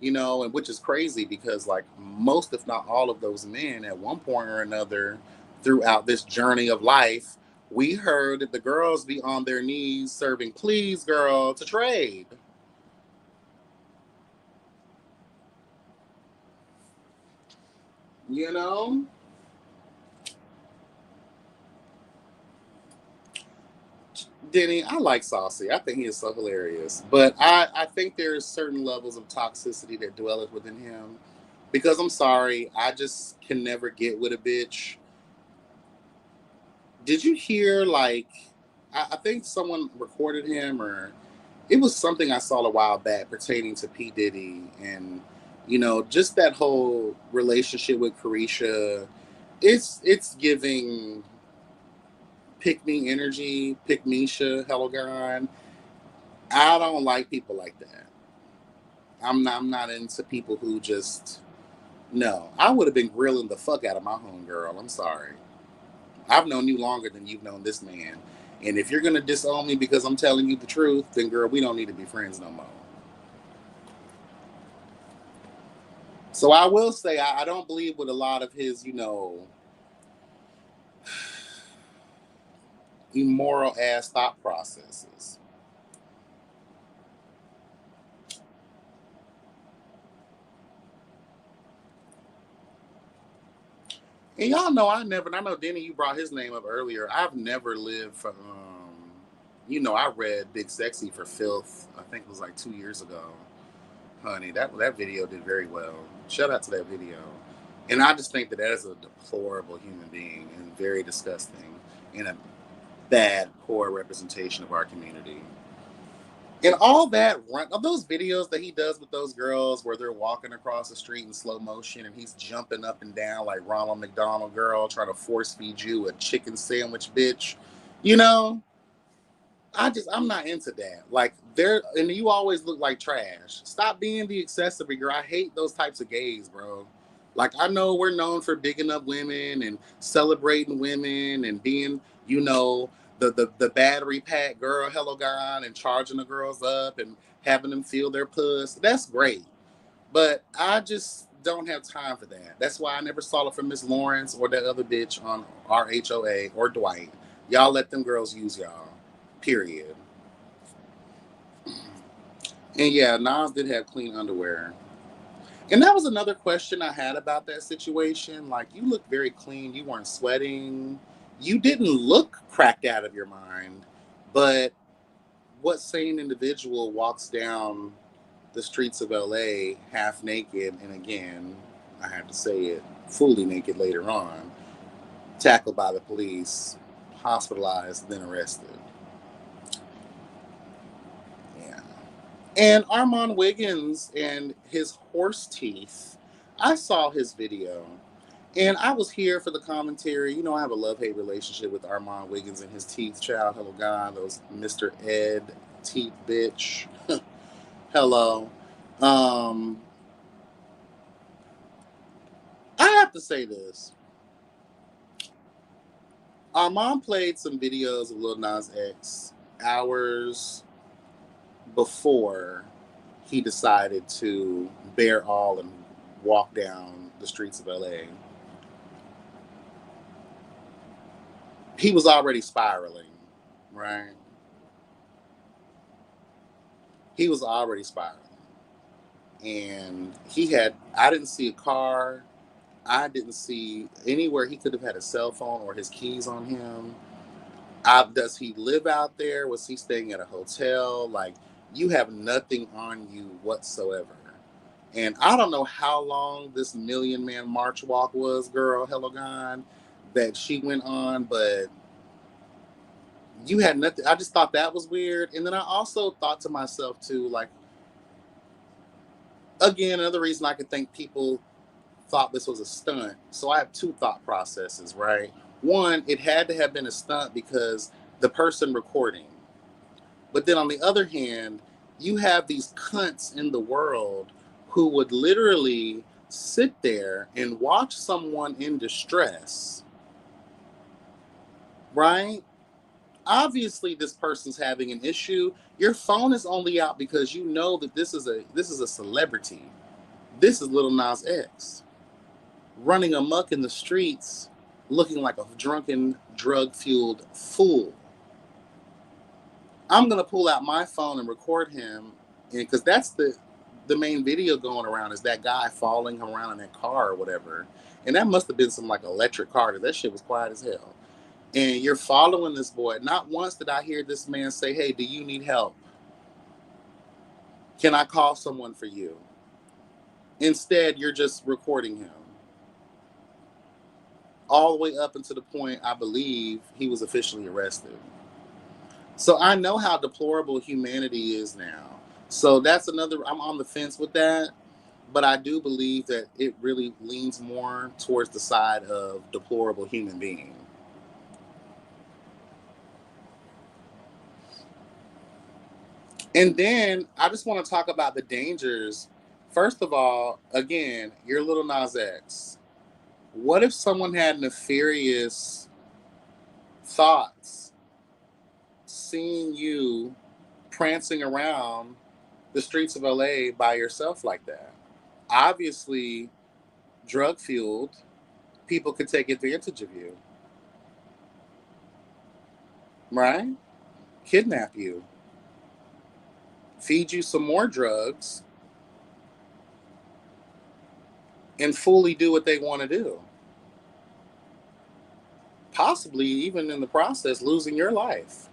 and which is crazy because like most, if not all of those men at one point or another throughout this journey of life, we heard that the girls be on their knees serving please girl to trade. You know? Denny, I like Saucy. I think he is so hilarious. But I think there's certain levels of toxicity that dwelleth within him. Because I'm sorry, I just can never get with a bitch. Did you hear like I think someone recorded him or it was something I saw a while back pertaining to P. Diddy and just that whole relationship with Carisha. It's giving pick me energy, pick Misha, Hello God. I don't like people like that. I'm not into people who just no. I would have been grilling the fuck out of my homegirl. I'm sorry. I've known you longer than you've known this man. And if you're gonna disown me because I'm telling you the truth, then girl, we don't need to be friends no more. So I will say I don't believe with a lot of his, immoral ass thought processes. And y'all know and I know Denny, you brought his name up earlier. I've never lived for I read Big Sexy for Filth, I think it was like 2 years ago. Honey, that video did very well. Shout out to that video. And I just think that is a deplorable human being and very disgusting and a bad, poor representation of our community. And all that run of those videos that he does with those girls where they're walking across the street in slow motion and he's jumping up and down like Ronald McDonald girl trying to force feed you a chicken sandwich, bitch. You know, I'm not into that. Like there, and you always look like trash. Stop being the accessory girl. I hate those types of gays, bro. Like I know we're known for bigging up women and celebrating women and being, the battery pack girl, hello God, and charging the girls up and having them feel their puss. That's great, but I just don't have time for that. That's why I never saw it from Miss Lawrence or that other bitch on RHOA or Dwight. Y'all let them girls use y'all. Period. And yeah, Nas did have clean underwear. And that was another question I had about that situation. Like, you look very clean. You weren't sweating. You didn't look cracked out of your mind. But what sane individual walks down the streets of LA half naked and again, I have to say it, fully naked later on, tackled by the police, hospitalized, then arrested? Yeah. And Armand Wiggins and his horse teeth. I saw his video. And I was here for the commentary. I have a love hate relationship with Armand Wiggins and his teeth, child. Hello, God. Those Mr. Ed teeth, bitch. Hello. Um, I have to say this. Our mom played some videos of Lil Nas X hours before he decided to bear all and walk down the streets of LA. He was already spiraling, right? He was already spiraling. And I didn't see a car. I didn't see anywhere he could have had a cell phone or his keys on him. Does he live out there? Was he staying at a hotel? Like, you have nothing on you whatsoever. And I don't know how long this Million Man March walk was, girl, hello God, that she went on, but you had nothing. I just thought that was weird. And then I also thought to myself, too, like, again, another reason I could think people thought this was a stunt. So I have two thought processes, right? One, it had to have been a stunt because the person recording. But then on the other hand, you have these cunts in the world who would literally sit there and watch someone in distress, right? Obviously this person's having an issue. Your phone is only out because you know that this is a celebrity. This is Lil Nas X running amok in the streets looking like a drunken, drug-fueled fool. I'm gonna pull out my phone and record him, and because that's the main video going around is that guy following him around in that car or whatever, and that must have been some like electric car because that shit was quiet as hell. And you're following this boy. Not once did I hear this man say, "Hey, do you need help? Can I call someone for you?" Instead, you're just recording him all the way up until the point I believe he was officially arrested. So I know how deplorable humanity is now. So that's another, I'm on the fence with that. But I do believe that it really leans more towards the side of deplorable human being. And then I just want to talk about the dangers. First of all, again, you're Little Nas X. What if someone had nefarious thoughts seeing you prancing around the streets of LA by yourself like that? Obviously, drug fueled, people could take advantage of you, right? Kidnap you, feed you some more drugs, and fully do what they want to do. Possibly, even in the process, losing your life.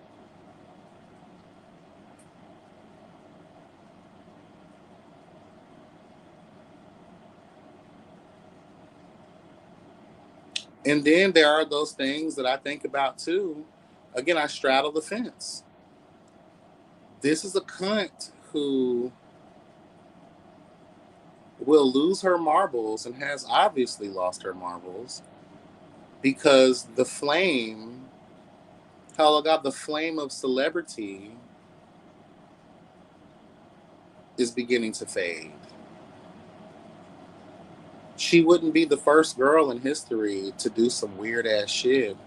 And then there are those things that I think about too. Again, I straddle the fence. This is a cunt who will lose her marbles and has obviously lost her marbles because the flame, hell, I got the flame of celebrity is beginning to fade. She wouldn't be the first girl in history to do some weird ass shit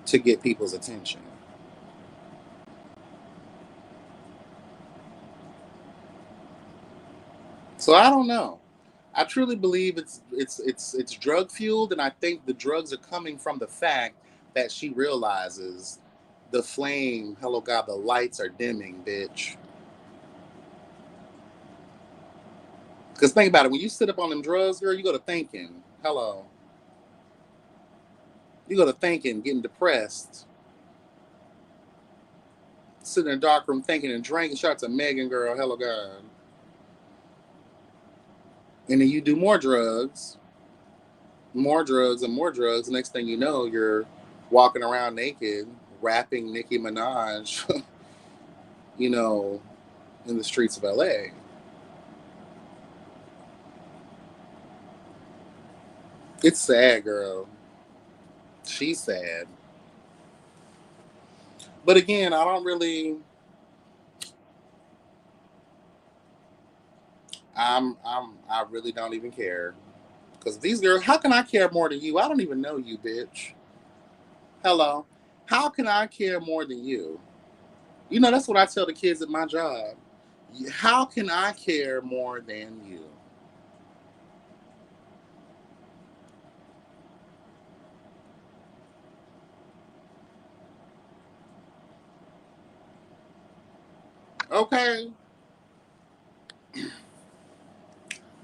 to get people's attention. So I don't know. I truly believe it's drug fueled, and I think the drugs are coming from the fact that she realizes the flame. Hello, God, the lights are dimming, bitch. Because think about it, when you sit up on them drugs, girl, you go to thinking. Hello, you go to thinking, getting depressed, sitting in a dark room thinking and drinking shots of Megan, girl. Hello, God. And then you do more drugs, more drugs, and more drugs. Next thing you know, you're walking around naked, rapping Nicki Minaj, you know, in the streets of LA. It's sad, girl. She's sad. But again, I don't really. I really don't even care. Because these girls, how can I care more than you? I don't even know you, bitch. Hello. How can I care more than you? You know, that's what I tell the kids at my job. How can I care more than you? Okay.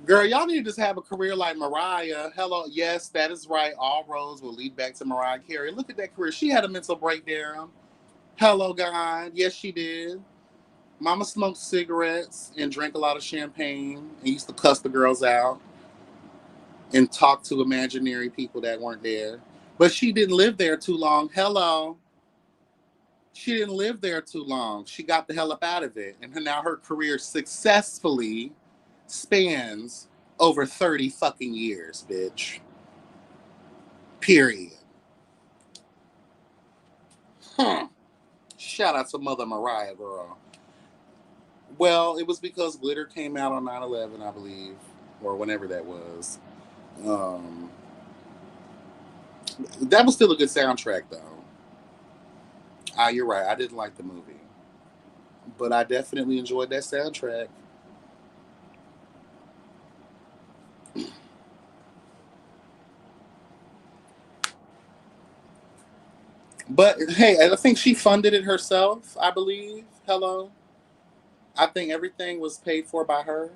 Girl, y'all need to just have a career like Mariah. Hello. Yes, that is right. All roads will lead back to Mariah Carey. Look at that career. She had a mental breakdown. Hello, God. Yes, she did. Mama smoked cigarettes and drank a lot of champagne and used to cuss the girls out and talk to imaginary people that weren't there. But she didn't live there too long. Hello. She didn't live there too long. She got the hell up out of it. And now her career successfully spans over 30 fucking years, bitch. Period. Huh. Shout out to Mother Mariah, girl. Well, it was because Glitter came out on 9/11, I believe, or whenever that was. Um, that was still a good soundtrack, though. Ah, you're right. I didn't like the movie, but I definitely enjoyed that soundtrack. But hey, I think she funded it herself, I believe. Hello. I think everything was paid for by her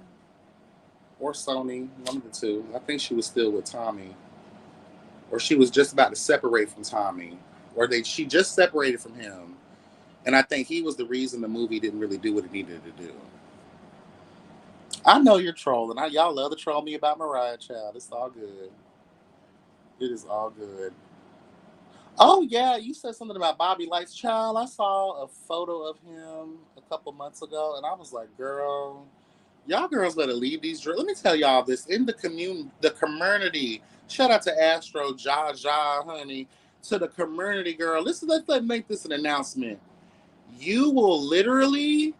or Sony, one of the two. I think she was still with Tommy, or she was just about to separate from Tommy, or she just separated from him, and I think he was the reason the movie didn't really do what it needed to do. I know you're trolling. Y'all love to troll me about Mariah Child. It's all good. It is all good. Oh yeah, you said something about Bobby Lights Child. I saw a photo of him a couple months ago, and I was like, girl, y'all girls better leave these. Let me tell y'all this in the community. Shout out to Astro Ja, honey, to the community, girl. Listen, let's make this an announcement. You will literally,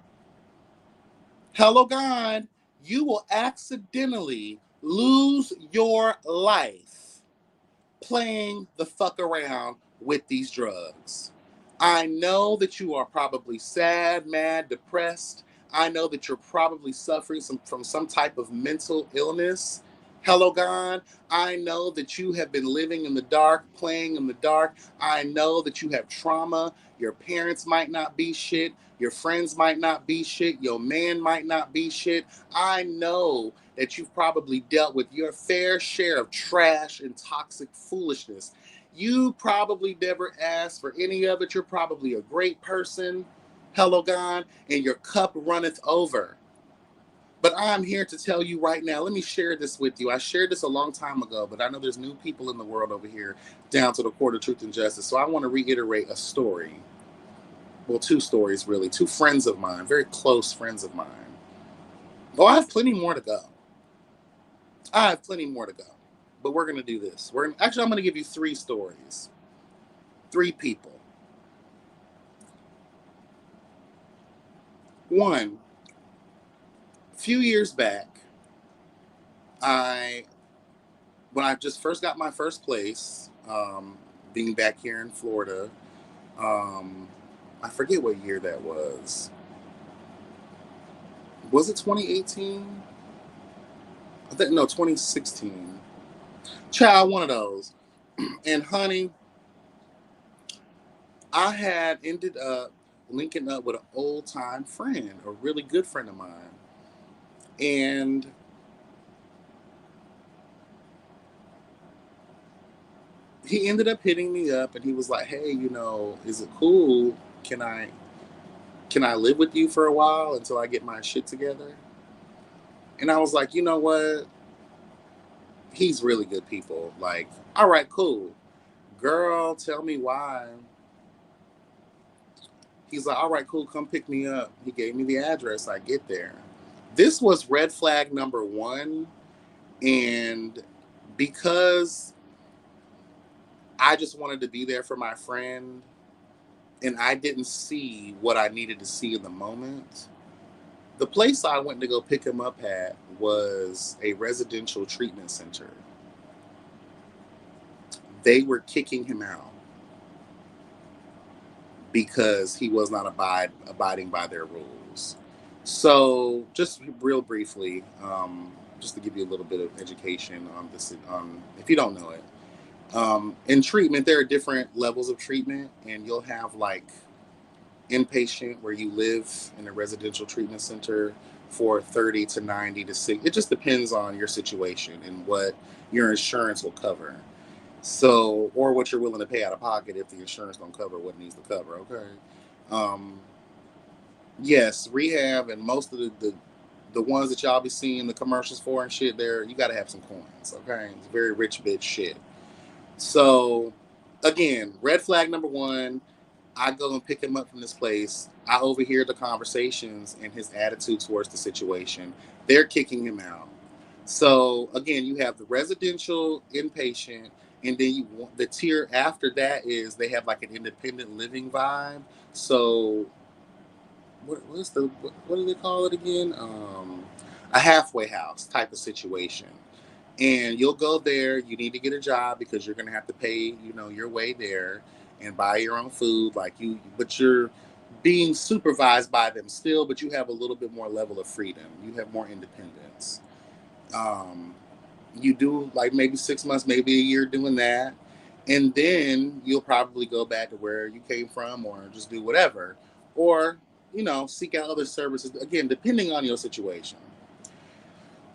hello God, you will accidentally lose your life playing the fuck around with these drugs. I know that you are probably sad, mad, depressed. I know that you're probably suffering from some type of mental illness. Hello, God. I know that you have been living in the dark, playing in the dark. I know that you have trauma. Your parents might not be shit. Your friends might not be shit. Your man might not be shit. I know that you've probably dealt with your fair share of trash and toxic foolishness. You probably never asked for any of it. You're probably a great person. Hello, God, and your cup runneth over. But I'm here to tell you right now, let me share this with you. I shared this a long time ago, but I know there's new people in the world over here down to the court of truth and justice. So I want to reiterate a story. Well, two stories, really. Two friends of mine, very close friends of mine. Oh, I have plenty more to go. I have plenty more to go. But we're going to do this. I'm going to give you three stories. Three people. One, a few years back, I when I just first got my first place, being back here in Florida, um, I forget what year that was. Was it 2018? I think no, 2016. Child, one of those. And honey, I had ended up linking up with an old time friend, a really good friend of mine. And he ended up hitting me up and he was like, hey, is it cool? Can I can I live with you for a while until I get my shit together? And I was like, you know what? He's really good people. Like, all right, cool. Girl, tell me why. He's like, all right, cool, come pick me up. He gave me the address. I get there. This was red flag number one. And because I just wanted to be there for my friend and I didn't see what I needed to see in the moment, the place I went to go pick him up at was a residential treatment center. They were kicking him out. because he was not abiding by their rules. So, just real briefly, just to give you a little bit of education on this, if you don't know it, in treatment, there are different levels of treatment, and you'll have like inpatient where you live in a residential treatment center for 30 to 90 to 60. It just depends on your situation and what your insurance will cover. So, or what you're willing to pay out of pocket if the insurance don't cover what it needs to cover. Okay. Um, yes, rehab and most of the ones that y'all be seeing the commercials for and shit, there you got to have some coins. Okay, it's very rich bitch shit. So, again, red flag number one. I go and pick him up from this place. I overhear the conversations and his attitude towards the situation. They're kicking him out. So again, you have the residential inpatient, and then the tier after that is they have like an independent living vibe. So what do they call it again? A halfway house type of situation. And you'll go there. You need to get a job because you're going to have to pay, your way there and buy your own food. But you're being supervised by them still, but you have a little bit more level of freedom. You have more independence. Um, you do like maybe 6 months, maybe a year doing that. And then you'll probably go back to where you came from or just do whatever. Or, seek out other services, again, depending on your situation.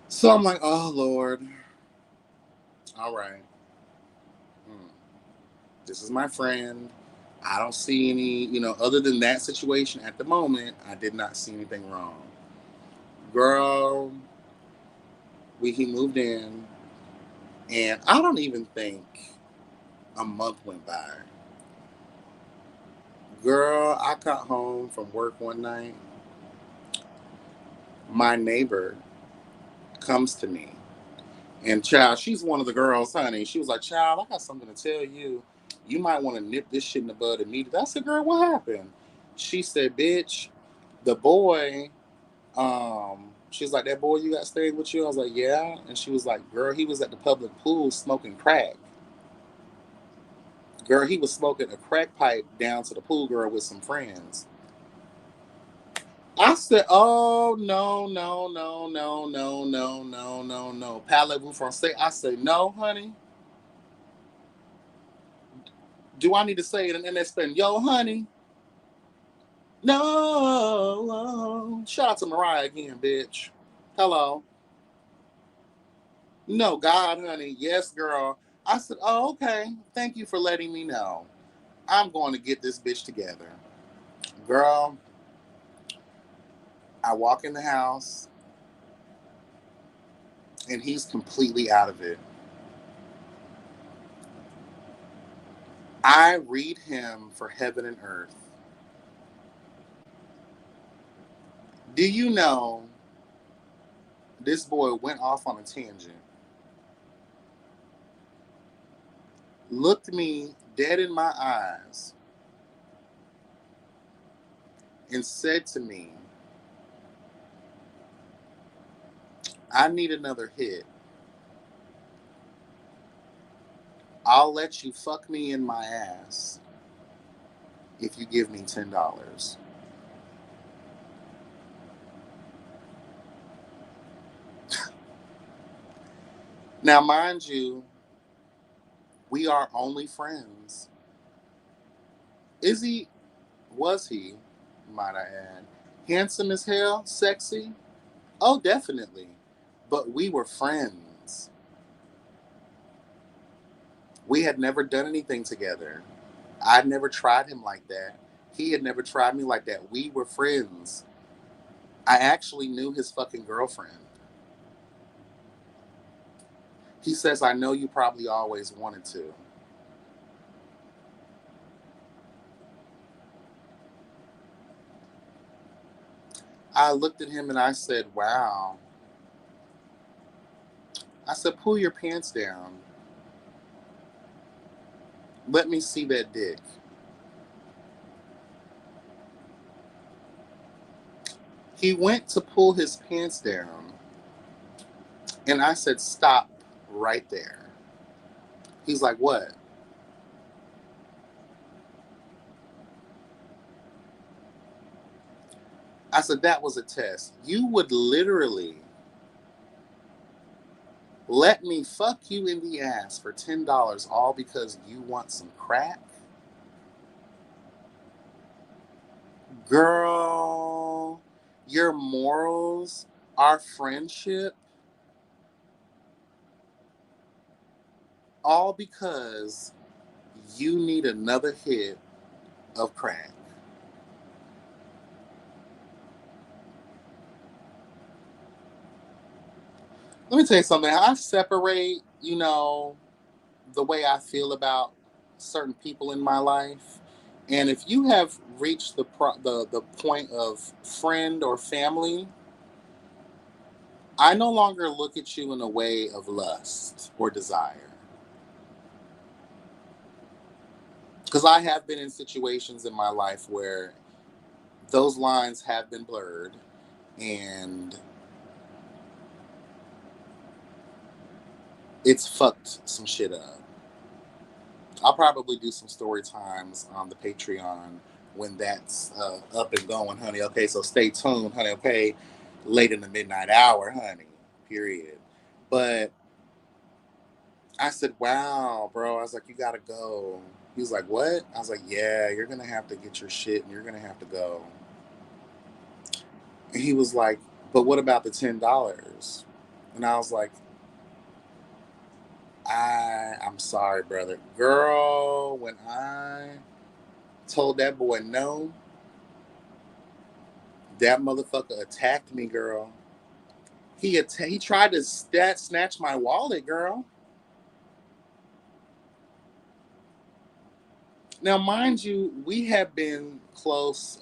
So I'm like, oh, Lord. All right. Hmm. This is my friend. I don't see any, other than that situation at the moment, I did not see anything wrong. Girl, he moved in, and I don't even think a month went by. Girl, I got home from work one night. My neighbor comes to me, and child, she's one of the girls, honey. She was like, child, I got something to tell you. You might want to nip this shit in the bud immediately. I said, girl, what happened? She said, bitch, the boy, she was like, that boy you got staying with you? I was like, yeah. And she was like, girl, he was at the public pool smoking crack. Girl, he was smoking a crack pipe down to the pool, girl, with some friends. I said, oh, no, no, no, no, no, no, no, no, no. Parlez-vous français? I said, no, honey. Do I need to say it in Espanol, honey? No. Shout out to Mariah again, bitch. Hello. No, God, honey. Yes, girl. I said, oh, okay. Thank you for letting me know. I'm going to get this bitch together. Girl, I walk in the house and he's completely out of it. I read him for heaven and earth. Do you know this boy went off on a tangent, looked me dead in my eyes, and said to me, I need another hit. I'll let you fuck me in my ass if you give me $10. Now, mind you, we are only friends. Is he, was he, might I add, handsome as hell, sexy? Oh, definitely. But we were friends. We had never done anything together. I'd never tried him like that. He had never tried me like that. We were friends. I actually knew his fucking girlfriend. He says, I know you probably always wanted to. I looked at him and I said, wow. I said, pull your pants down. Let me see that dick. He went to pull his pants down, and I said, stop right there. He's like, what? I said, that was a test. You would literally let me fuck you in the ass for $10 all because you want some crack? Girl, your morals, our friendship, all because you need another hit of crack. Let me tell you something. I separate, the way I feel about certain people in my life. And if you have reached the point of friend or family, I no longer look at you in a way of lust or desire. Because I have been in situations in my life where those lines have been blurred and it's fucked some shit up. I'll probably do some story times on the Patreon when that's up and going, honey. Okay, so stay tuned, honey. Okay, late in the midnight hour, honey. Period. But I said, wow, bro. I was like, you gotta go. He was like, what? I was like, yeah, you're gonna have to get your shit and you're gonna have to go. And he was like, but what about the $10? And I was like, I'm sorry, brother. Girl, when I told that boy no, that motherfucker attacked me, girl. He tried to snatch my wallet, girl. Now, mind you, we have been close.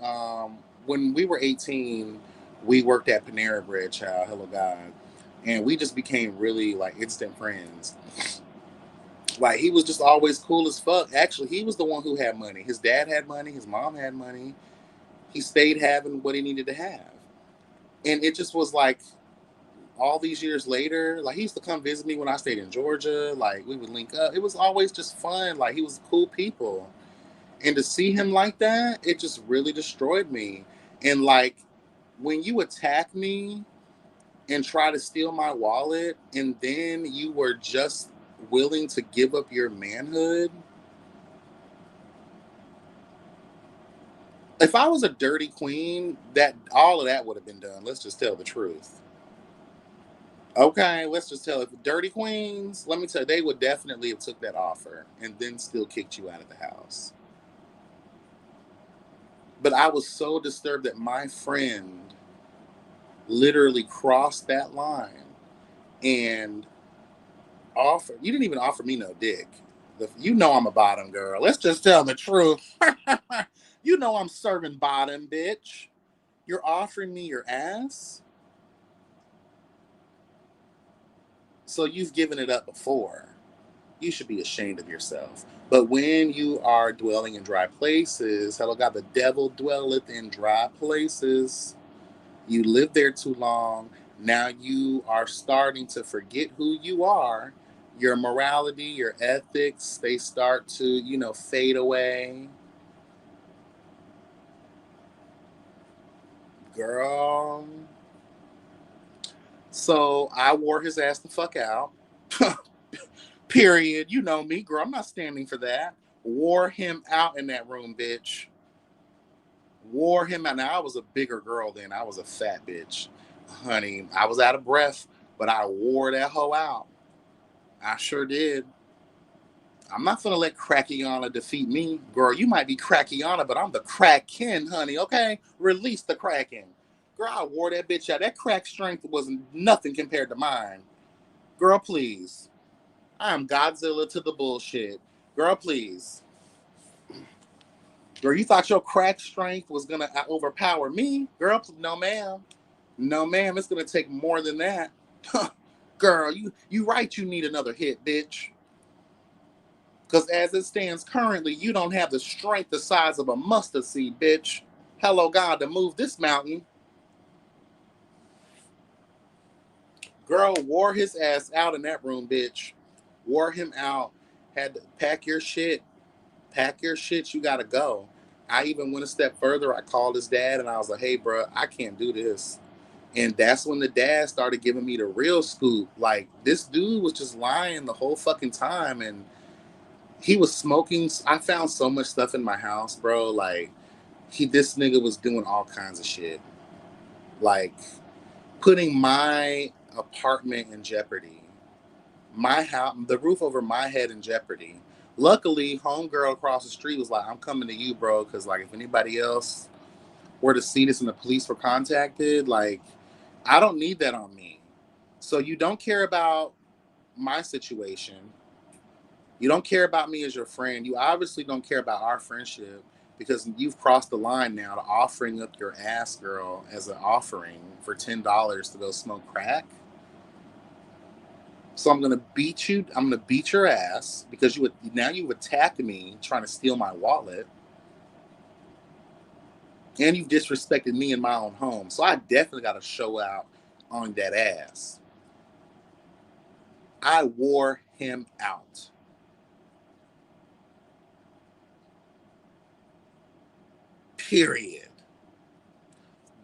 When we were 18, we worked at Panera Bread, child. Hello, God. And we just became really like instant friends. Like, he was just always cool as fuck. Actually, he was the one who had money. His dad had money. His mom had money. He stayed having what he needed to have. And it just was like, all these years later, like, he used to come visit me when I stayed in Georgia. Like, we would link up. It was always just fun. Like, he was cool people. And to see him like that, it just really destroyed me. And like, when you attack me and try to steal my wallet, and then you were just willing to give up your manhood. If I was a dirty queen, that all of that would have been done. Let's just tell the truth. Okay, let's just tell it. Dirty queens, let me tell you, they would definitely have took that offer and then still kicked you out of the house. But I was so disturbed that my friend literally crossed that line and offered. You didn't even offer me no dick. You know I'm a bottom girl. Let's just tell the truth. You know I'm serving bottom, bitch. You're offering me your ass, so you've given it up before. You should be ashamed of yourself. But when you are dwelling in dry places, hello God, the devil dwelleth in dry places. You live there too long. Now you are starting to forget who you are. Your morality, your ethics, they start to, fade away. Girl. So I wore his ass the fuck out. Period. You know me, girl. I'm not standing for that. Wore him out in that room, bitch. Wore him out. Now, I was a bigger girl then. I was a fat bitch. Honey, I was out of breath, but I wore that hoe out. I sure did. I'm not gonna let Crackiana defeat me. Girl, you might be Crackiana, but I'm the Kraken, honey, okay? Release the Kraken. Girl, I wore that bitch out. That crack strength was nothing compared to mine. Girl, please. I am Godzilla to the bullshit. Girl, please. Girl, you thought your crack strength was gonna overpower me? Girl, no ma'am. No ma'am, it's gonna take more than that. Girl, you right, you need another hit, bitch. Because as it stands currently, you don't have the strength the size of a mustard seed, bitch. Hello, God, to move this mountain. Girl wore his ass out in that room, bitch. Wore him out. Had to pack your shit. Pack your shit. You gotta go. I even went a step further. I called his dad and I was like, hey, bro, I can't do this. And that's when the dad started giving me the real scoop. Like, this dude was just lying the whole fucking time. And he was smoking. I found so much stuff in my house, bro. Like, this nigga was doing all kinds of shit. Like, putting my apartment in jeopardy, my house, the roof over my head in jeopardy. Luckily, homegirl across the street was like, I'm coming to you, bro, because, like, if anybody else were to see this and the police were contacted, like, I don't need that on me. So you don't care about my situation. You don't care about me as your friend. You obviously don't care about our friendship because you've crossed the line now to offering up your ass, girl, as an offering for $10 to go smoke crack. So I'm gonna beat you. I'm gonna beat your ass because you've attacked me trying to steal my wallet, and you've disrespected me in my own home. So I definitely got to show out on that ass. I wore him out. Period.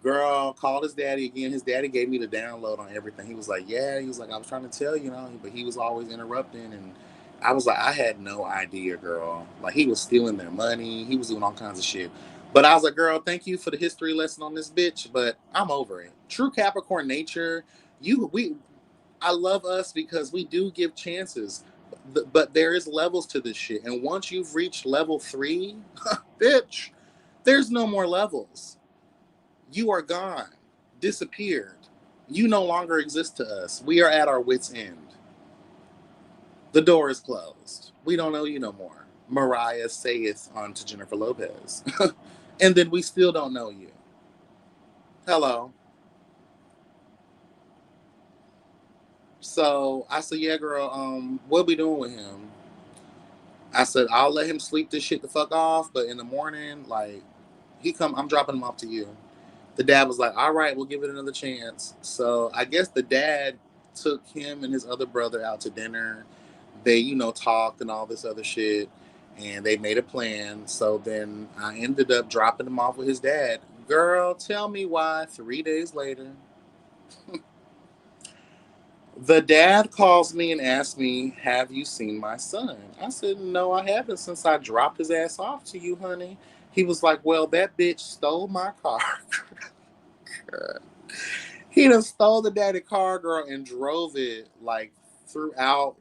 Girl called his daddy again. His daddy gave me the download on everything. He was like, yeah, he was like, I was trying to tell you, but he was always interrupting. And I was like, I had no idea, girl. Like, he was stealing their money. He was doing all kinds of shit. But I was like, girl, thank you for the history lesson on this bitch, but I'm over it. True Capricorn nature, I love us because we do give chances. But there is levels to this shit. And once you've reached level 3, bitch, there's no more levels. You are gone, disappeared. You no longer exist to us. We are at our wits' end. The door is closed. We don't know you no more. Mariah saith unto Jennifer Lopez. And then we still don't know you. Hello. So I said, yeah, girl, what we doing with him? I said, I'll let him sleep this shit the fuck off, but in the morning, like, I'm dropping him off to you. The dad was like, all right, we'll give it another chance. So I guess the dad took him and his other brother out to dinner. They, talked and all this other shit. And they made a plan. So then I ended up dropping him off with his dad. Girl, tell me why 3 days later, the dad calls me and asks me, have you seen my son? I said, no, I haven't since I dropped his ass off to you, honey. He was like, well, that bitch stole my car. He done stole the daddy car, girl, and drove it like throughout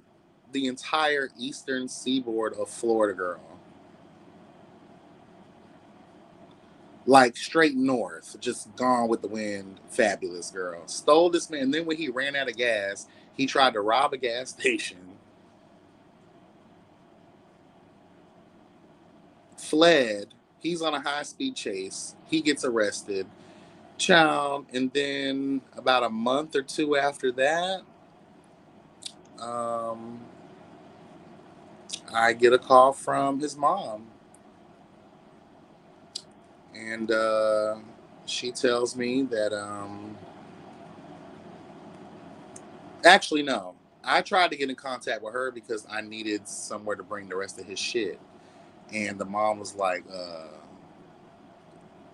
the entire eastern seaboard of Florida, girl. Like straight north, just gone with the wind. Fabulous, girl. Stole this man. And then when he ran out of gas, he tried to rob a gas station, fled. He's on a high speed chase. He gets arrested. Child. And then about a month or two after that, um, I get a call from his mom. And she tells me that, actually, no. I tried to get in contact with her because I needed somewhere to bring the rest of his shit. And the mom was like,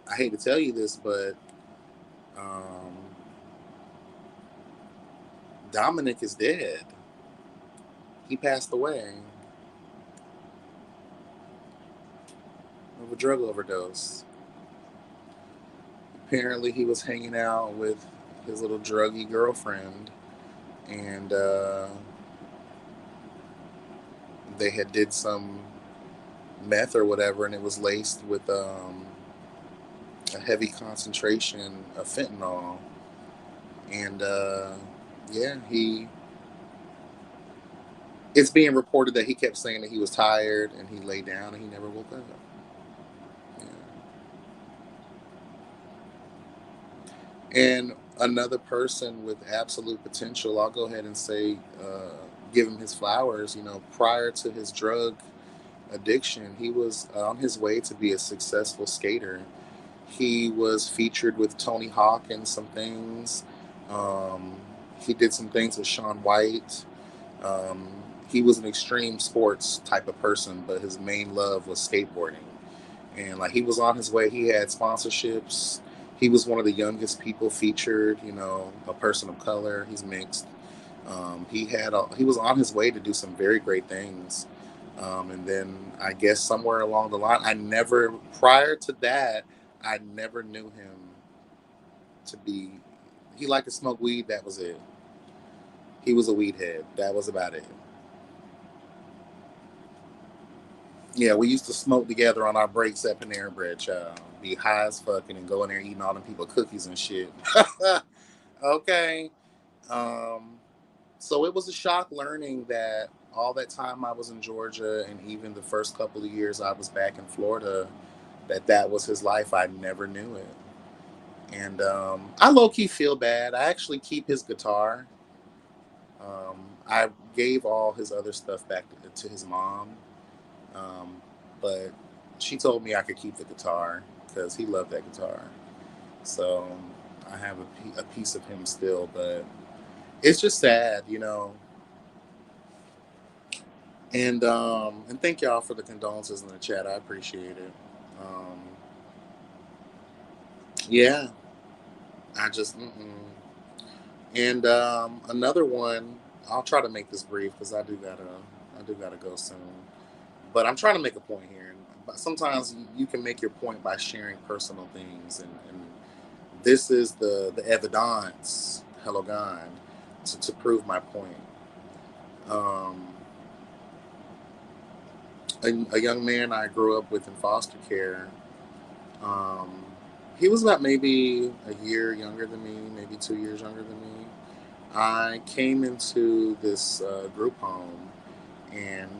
I hate to tell you this, but um, Dominic is dead. He passed away of a drug overdose. Apparently, he was hanging out with his little druggy girlfriend, and they had did some meth or whatever, and it was laced with a heavy concentration of fentanyl. And yeah, it's being reported that he kept saying that he was tired and he lay down and he never woke up. Yeah. And another person with absolute potential, I'll go ahead and say, give him his flowers. Prior to his drug addiction, he was on his way to be a successful skater. He was featured with Tony Hawk in some things. Um, he did some things with Shaun White. He was an extreme sports type of person, but his main love was skateboarding. And like he was on his way. He had sponsorships. He was one of the youngest people featured. You know, a person of color. He's mixed. He was on his way to do some very great things. And then I guess somewhere along the line, I never prior to that, I never knew him to be. He liked to smoke weed. That was it. He was a weed head. That was about it. Yeah, we used to smoke together on our breaks at Panera Bread, child. Be high as fucking and go in there eating all them people cookies and shit. Okay. Um, so it was a shock learning that all that time I was in Georgia and even the first couple of years I was back in Florida, that was his life. I never knew it. And I low key feel bad. I actually keep his guitar. I gave all his other stuff back to his mom, um, but she told me I could keep the guitar because he loved that guitar. So I have a piece of him still, but it's just sad, you know. And thank y'all for the condolences in the chat. I appreciate it. Um, yeah, I just and another one. I'll try to make this brief because I do gotta go soon. But I'm trying to make a point here. But sometimes you can make your point by sharing personal things, and this is the evidence, hello God, to prove my point. Um, a young man I grew up with in foster care. Um, he was about maybe a year younger than me, maybe 2 years younger than me. I came into this group home, and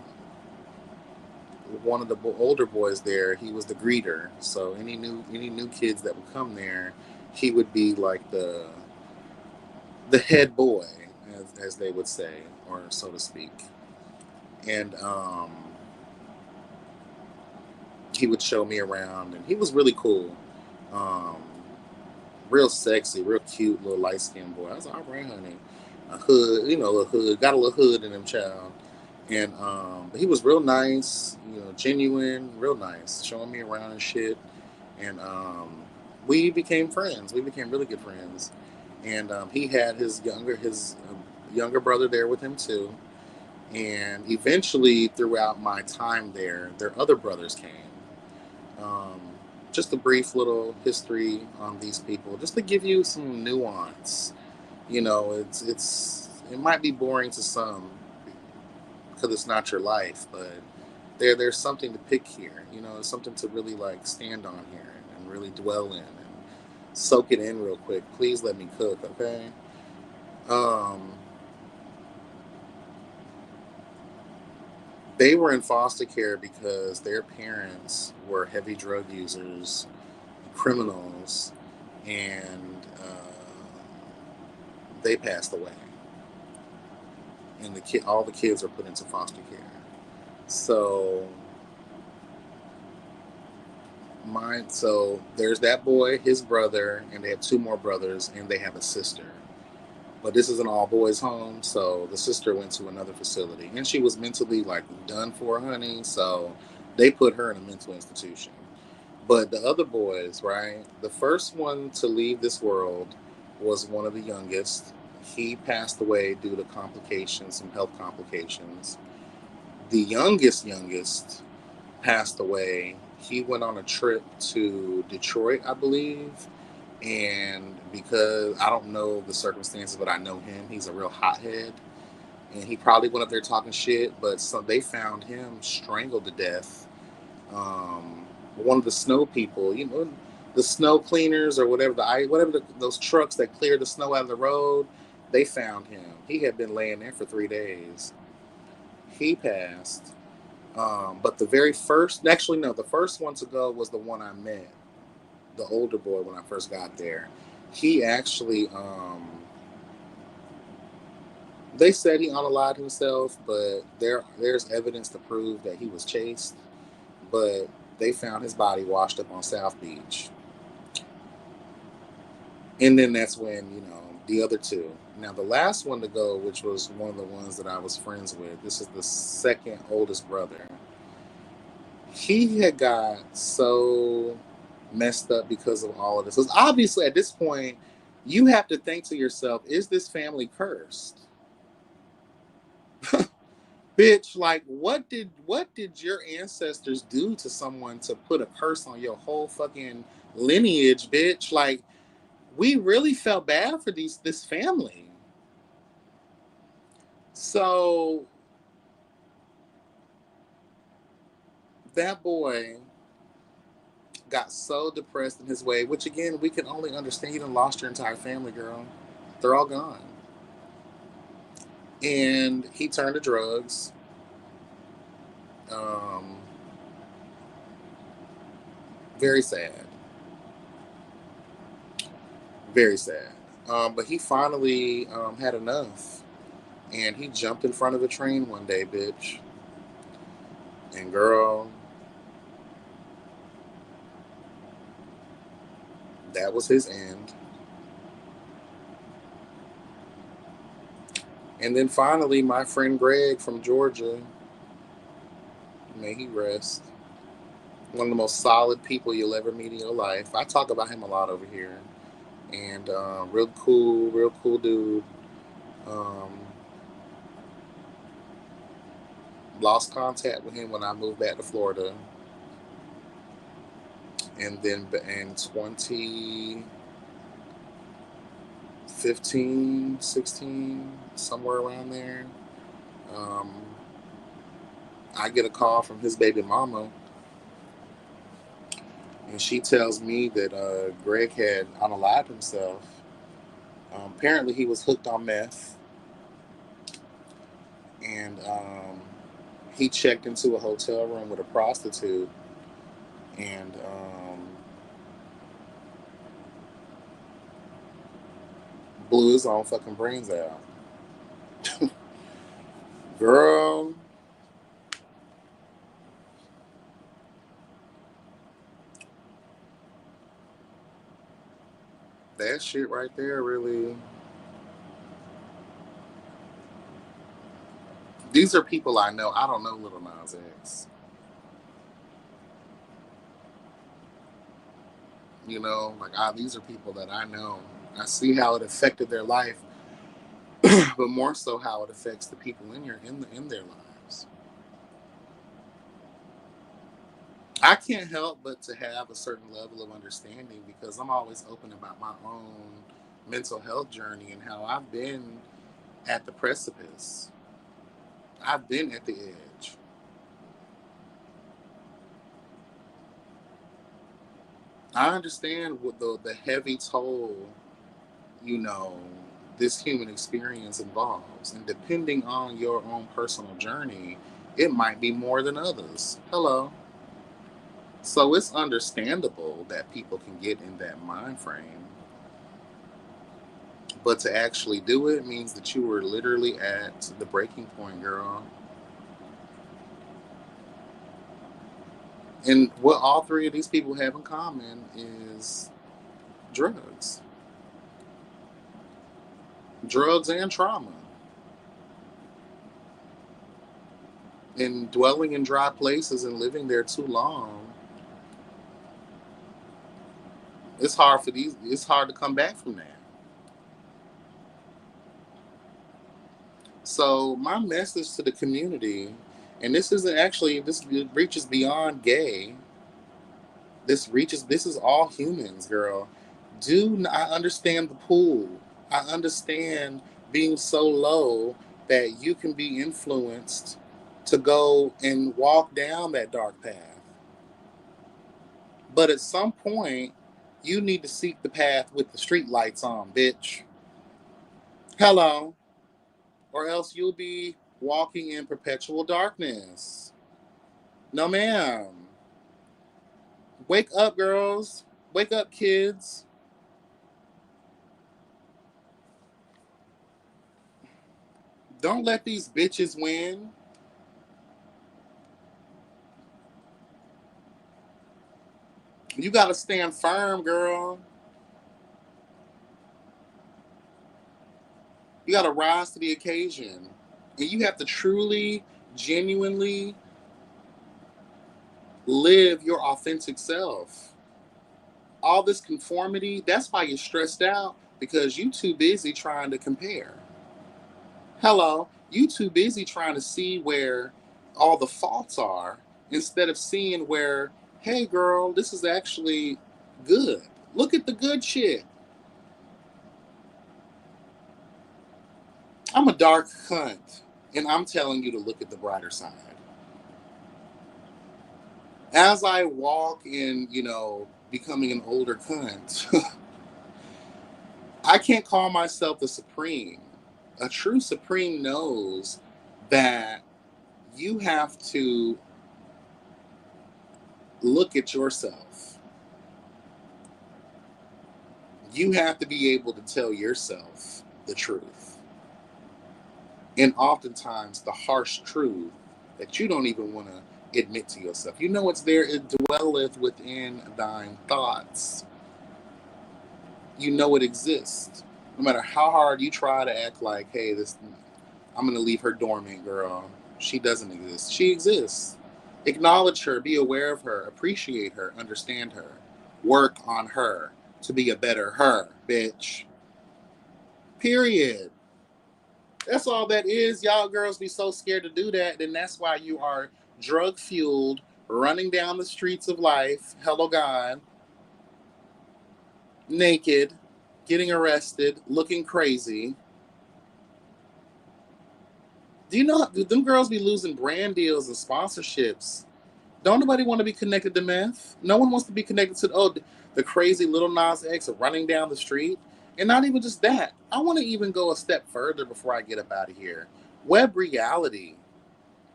one of the older boys there, he was the greeter. So any new kids that would come there, he would be like the head boy, as they would say, or so to speak. And he would show me around, and he was really cool. Um, Real sexy, real cute little light skinned boy. I was like, all right, honey. A hood, you know, a hood, got a little hood in him, child. And but he was real nice, you know, genuine, real nice, showing me around and shit. And we became friends. We became really good friends. And he had his younger brother there with him too. And eventually, throughout my time there, their other brothers came. Um, just a brief little history on these people, just to give you some nuance. You know, it might be boring to some because it's not your life, but there's something to pick here. You know, there's something to really like stand on here and really dwell in and soak it in real quick. Please let me cook, okay? Um, they were in foster care because their parents were heavy drug users, criminals, and they passed away, and all the kids were put into foster care. So so there's that boy, his brother, and they have two more brothers, and they have a sister. But this is an all boys home, so the sister went to another facility, and she was mentally like done for, honey. So they put her in a mental institution. But the other boys, right? The first one to leave this world was one of the youngest. He passed away due to complications, some health complications. The youngest passed away. He went on a trip to Detroit, I believe. And because I don't know the circumstances, but I know him, he's a real hothead. And he probably went up there talking shit, but they found him strangled to death. One of the snow people, you know, the snow cleaners or whatever those trucks that clear the snow out of the road, they found him. He had been laying there for 3 days. He passed. But the very first, actually, no, the first one to go was the one I met, the older boy when I first got there. He actually, they said he unalived himself, but there's evidence to prove that he was chased. But they found his body washed up on South Beach, and then that's when the other two. Now the last one to go, which was one of the ones that I was friends with. This is the second oldest brother. He had got so messed up because of all of this. Because obviously, at this point, you have to think to yourself, is this family cursed? Bitch, like what did your ancestors do to someone to put a curse on your whole fucking lineage, bitch? Like we really felt bad for this family. So that boy got so depressed in his way, which again we can only understand. You done lost your entire family, girl. They're all gone. And he turned to drugs. Um, very sad. Very sad. But he finally had enough. And he jumped in front of a train one day, bitch. And girl, that was his end. And then finally, my friend Greg from Georgia, may he rest. One of the most solid people you'll ever meet in your life. I talk about him a lot over here. And real cool dude. Um, lost contact with him when I moved back to Florida. And then in 2015, 16, somewhere around there, um, I get a call from his baby mama, and she tells me that Greg had unalived himself. Apparently, he was hooked on meth, and he checked into a hotel room with a prostitute, and blew his own fucking brains out. Girl, that shit right there really. These are people I know. I don't know Little Nas X. You know, like these are people that I know. I see how it affected their life, but more so how it affects the people in their lives. I can't help but to have a certain level of understanding because I'm always open about my own mental health journey and how I've been at the precipice. I've been at the edge. I understand what the heavy toll, you know, this human experience involves. And depending on your own personal journey, it might be more than others. Hello. So it's understandable that people can get in that mind frame. But to actually do it means that you were literally at the breaking point, girl. And what all three of these people have in common is drugs. Drugs and trauma. And dwelling in dry places and living there too long, it's hard to come back from that. So my message to the community, and this isn't actually this reaches beyond gay. This is all humans, girl. I understand the pool. I understand being so low that you can be influenced to go and walk down that dark path. But at some point, you need to seek the path with the street lights on, bitch. Hello. Or else you'll be walking in perpetual darkness. No, ma'am. Wake up, girls. Wake up, kids. Don't let these bitches win. You gotta stand firm, girl. You gotta rise to the occasion. And you have to truly, genuinely Live your authentic self. All this conformity, that's why you're stressed out, because you too busy trying to compare. Hello, you too busy trying to see where all the faults are instead of seeing where, hey girl, this is actually good. Look at the good shit. I'm a dark cunt, and I'm telling you to look at the brighter side. As I walk in, becoming an older cunt, I can't call myself the supreme. A true supreme knows that you have to look at yourself. You have to be able to tell yourself the truth. And oftentimes, the harsh truth that you don't even want to admit to yourself. You know it's there, it dwelleth within thine thoughts. You know it exists. No matter how hard you try to act like, hey, I'm going to leave her dormant, girl. She doesn't exist. She exists. Acknowledge her, be aware of her, appreciate her, understand her, work on her to be a better her, bitch. Period. That's all that is. Y'all girls be so scared to do that, then that's why you are drug fueled, running down the streets of life, hello God, naked, getting arrested, looking crazy. Do you know them girls be losing brand deals and sponsorships? Don't nobody want to be connected to meth. No one wants to be connected to the crazy little Nas X running down the street. And not even just that. I want to even go a step further before I get up out of here. Web reality,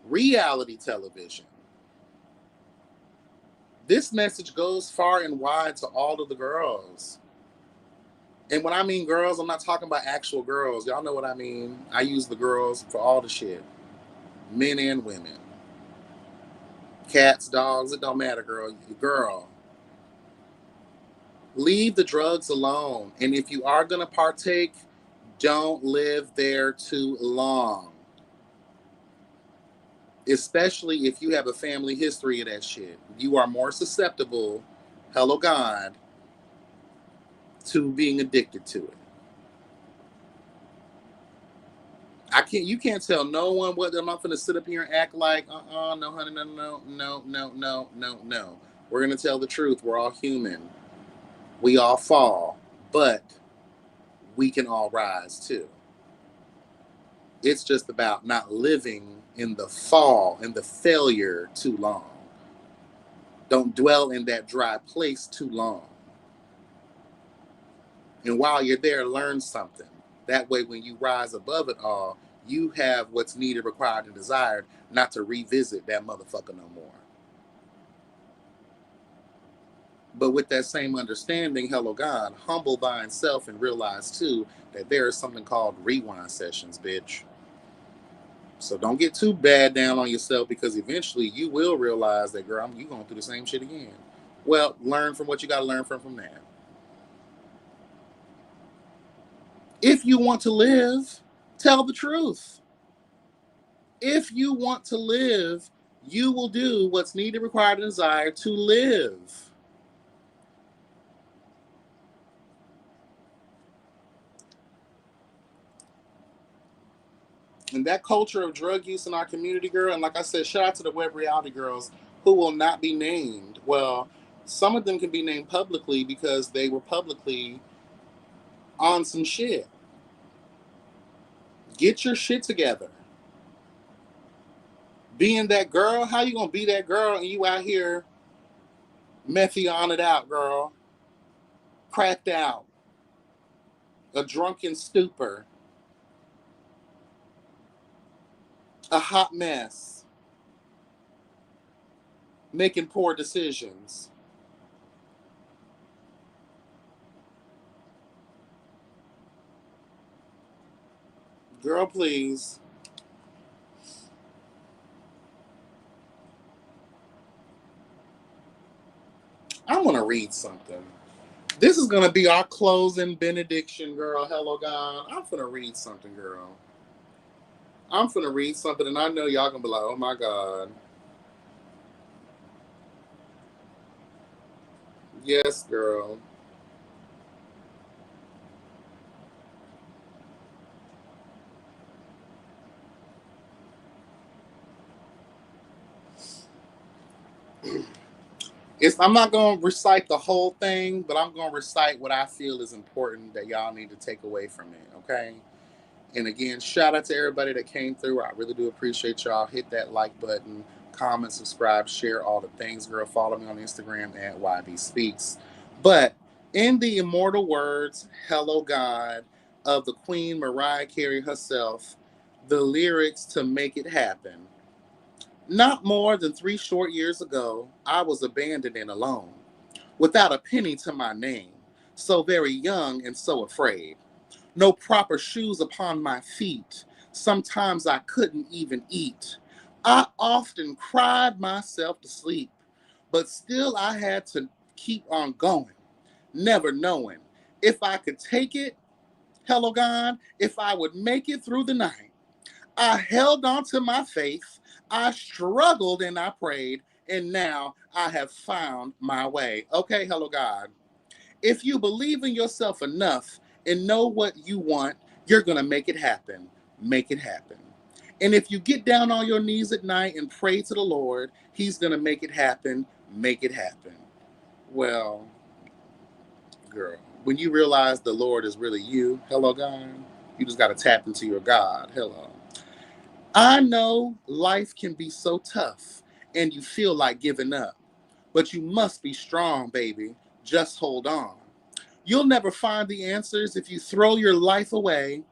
reality television. This message goes far and wide to all of the girls. And when I mean girls, I'm not talking about actual girls. Y'all know what I mean. I use the girls for all the shit. Men and women. Cats, dogs, it don't matter, girl. Girl. Leave the drugs alone. And if you are going to partake, don't live there too long. Especially if you have a family history of that shit. You are more susceptible, hello God, to being addicted to it. You can't tell no one what. I'm not going to sit up here and act like, no, honey, no. We're going to tell the truth. We're all human. We all fall, but we can all rise too. It's just about not living in the fall and the failure too long. Don't dwell in that dry place too long. And while you're there, learn something. That way, when you rise above it all, you have what's needed, required, and desired, not to revisit that motherfucker no more. But with that same understanding, hello God, humble thyself and realize too that there is something called rewind sessions, bitch. So don't get too bad down on yourself, because eventually you will realize that, girl, you going through the same shit again. Well, learn from what you got to learn from that. If you want to live, tell the truth. If you want to live, you will do what's needed, required, and desired to live. And that culture of drug use in our community, girl, and like I said, shout out to the web reality girls who will not be named. Well, some of them can be named publicly because they were publicly on some shit. Get your shit together. Being that girl, how you gonna be that girl and you out here methy on it out, girl? Cracked out, a drunken stupor, a hot mess, making poor decisions. Girl, please. I want to read something. This is going to be our closing benediction, girl. Hello, God. I'm going to read something, girl. I'm going to read something, and I know y'all going to be like, oh my God. Yes, girl. I'm not gonna recite the whole thing, but I'm gonna recite what I feel is important that y'all need to take away from it. Okay. And again, shout out to everybody that came through. I really do appreciate y'all. Hit that like button, comment, subscribe, share all the things, girl. Follow me on Instagram at YB Speaks. But in the immortal words, Hello God, of the Queen Mariah Carey herself, the lyrics to Make It Happen. Not more than 3 short years ago, I was abandoned and alone, without a penny to my name, so very young and so afraid. No proper shoes upon my feet. Sometimes I couldn't even eat. I often cried myself to sleep, but still I had to keep on going, never knowing if I could take it, hello God, if I would make it through the night. I held on to my faith, I struggled and I prayed, and now I have found my way. Okay, hello God. If you believe in yourself enough and know what you want, you're going to make it happen. Make it happen. And if you get down on your knees at night and pray to the Lord, He's going to make it happen. Make it happen. Well, girl, when you realize the Lord is really you, hello, God, you just got to tap into your God. Hello. I know life can be so tough and you feel like giving up, but you must be strong, baby. Just hold on. You'll never find the answers if you throw your life away.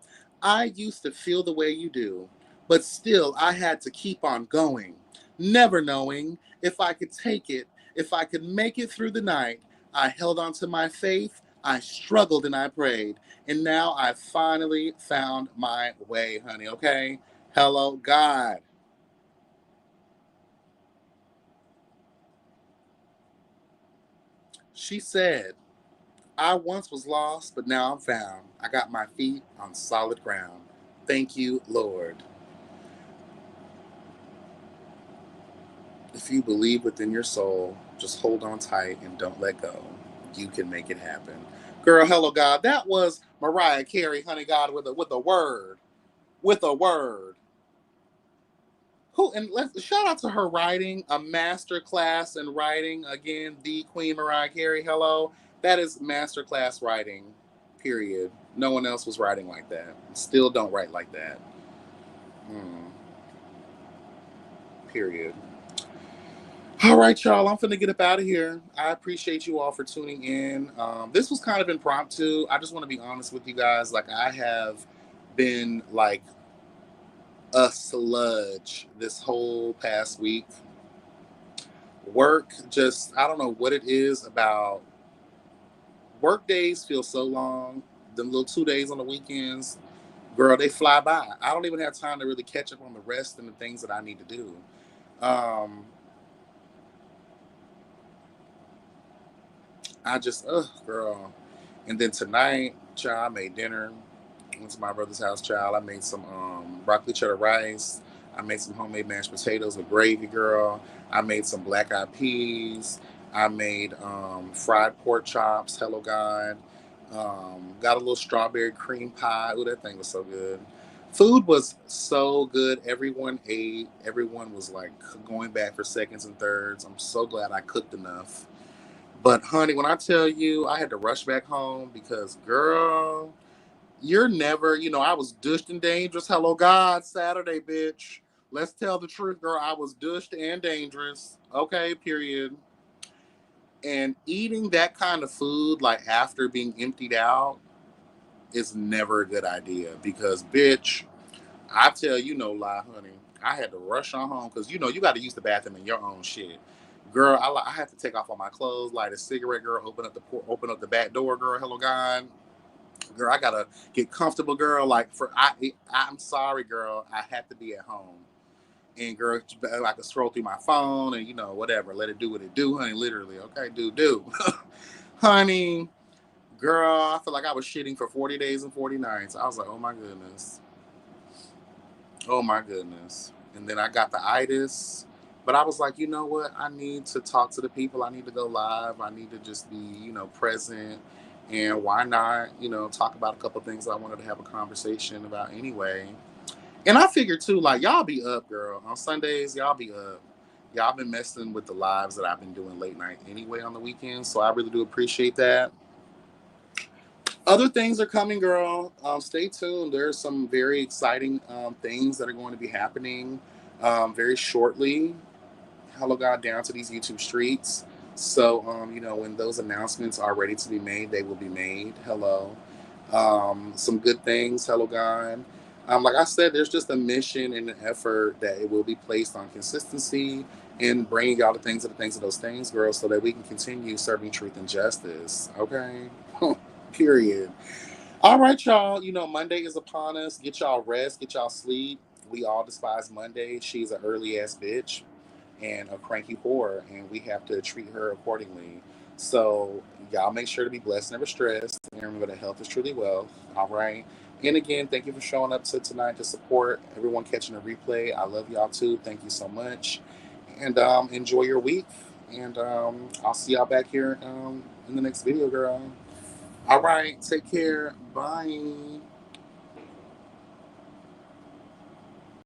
I used to feel the way you do, but still I had to keep on going, never knowing if I could take it, if I could make it through the night. I held on to my faith, I struggled and I prayed, and now I finally found my way, honey, okay? Hello, God. She said, I once was lost, but now I'm found. I got my feet on solid ground. Thank you, Lord. If you believe within your soul, just hold on tight and don't let go. You can make it happen. Girl, hello God. That was Mariah Carey, honey God, with a word. With a word. Who and let's shout out to her writing, a master class in writing. Again, the Queen Mariah Carey. Hello. That is master class writing. Period. No one else was writing like that. Still don't write like that. Hmm. Period. All right, y'all. I'm finna get up out of here. I appreciate you all for tuning in. This was kind of impromptu. I just want to be honest with you guys. Like, I have been like a sludge this whole past week. Work, just, I don't know what it is about work days feel so long. Them little 2 days on the weekends, girl, they fly by. I don't even have time to really catch up on the rest and the things that I need to do. Um, I just, ugh, girl. And then tonight, child, I made dinner. Went to my brother's house, child. I made some broccoli cheddar rice. I made some homemade mashed potatoes with gravy, girl. I made some black eyed peas. I made fried pork chops. Hello, God. Got a little strawberry cream pie. Ooh, that thing was so good. Food was so good. Everyone ate. Everyone was like going back for seconds and thirds. I'm so glad I cooked enough. But honey, when I tell you I had to rush back home because girl, you're never, I was dushed and dangerous. Hello God, Saturday, bitch. Let's tell the truth, girl. I was dushed and dangerous. Okay, period. And eating that kind of food, like after being emptied out, is never a good idea because, bitch, I tell you no lie, honey. I had to rush on home because you got to use the bathroom in your own shit. Girl, I had to take off all my clothes, light a cigarette, girl, open up the back door, girl. Hello, God, girl. I gotta get comfortable, girl. Like I'm sorry, girl. I had to be at home, and girl, I could scroll through my phone and whatever, let it do what it do, honey. Literally, okay, do, honey, girl. I feel like I was shitting for 40 days and 40 nights. I was like, oh my goodness. Oh my goodness. And then I got the itis. But I was like, you know what? I need to talk to the people. I need to go live. I need to just be, present. And why not, talk about a couple of things I wanted to have a conversation about anyway. And I figured too, like, y'all be up, girl. On Sundays, y'all be up. Y'all been messing with the lives that I've been doing late night anyway on the weekends. So I really do appreciate that. Other things are coming, girl. Stay tuned. There's some very exciting things that are going to be happening very shortly. Hello God down to these YouTube streets. So, when those announcements are ready to be made, they will be made. Hello. Some good things. Hello God. Like I said, there's just a mission and an effort that it will be placed on consistency and bringing y'all the things of those things, girls, so that we can continue serving truth and justice. Okay. Period. All right, y'all. Monday is upon us. Get y'all rest. Get y'all sleep. We all despise Monday. She's an early ass bitch and a cranky whore, and we have to treat her accordingly. So, y'all make sure to be blessed, never stressed, and remember that health is truly wealth. All right. And again, thank you for showing up to tonight to support everyone catching the replay. I love y'all too. Thank you so much. And enjoy your week. And I'll see y'all back here in the next video, girl. All right. Take care. Bye.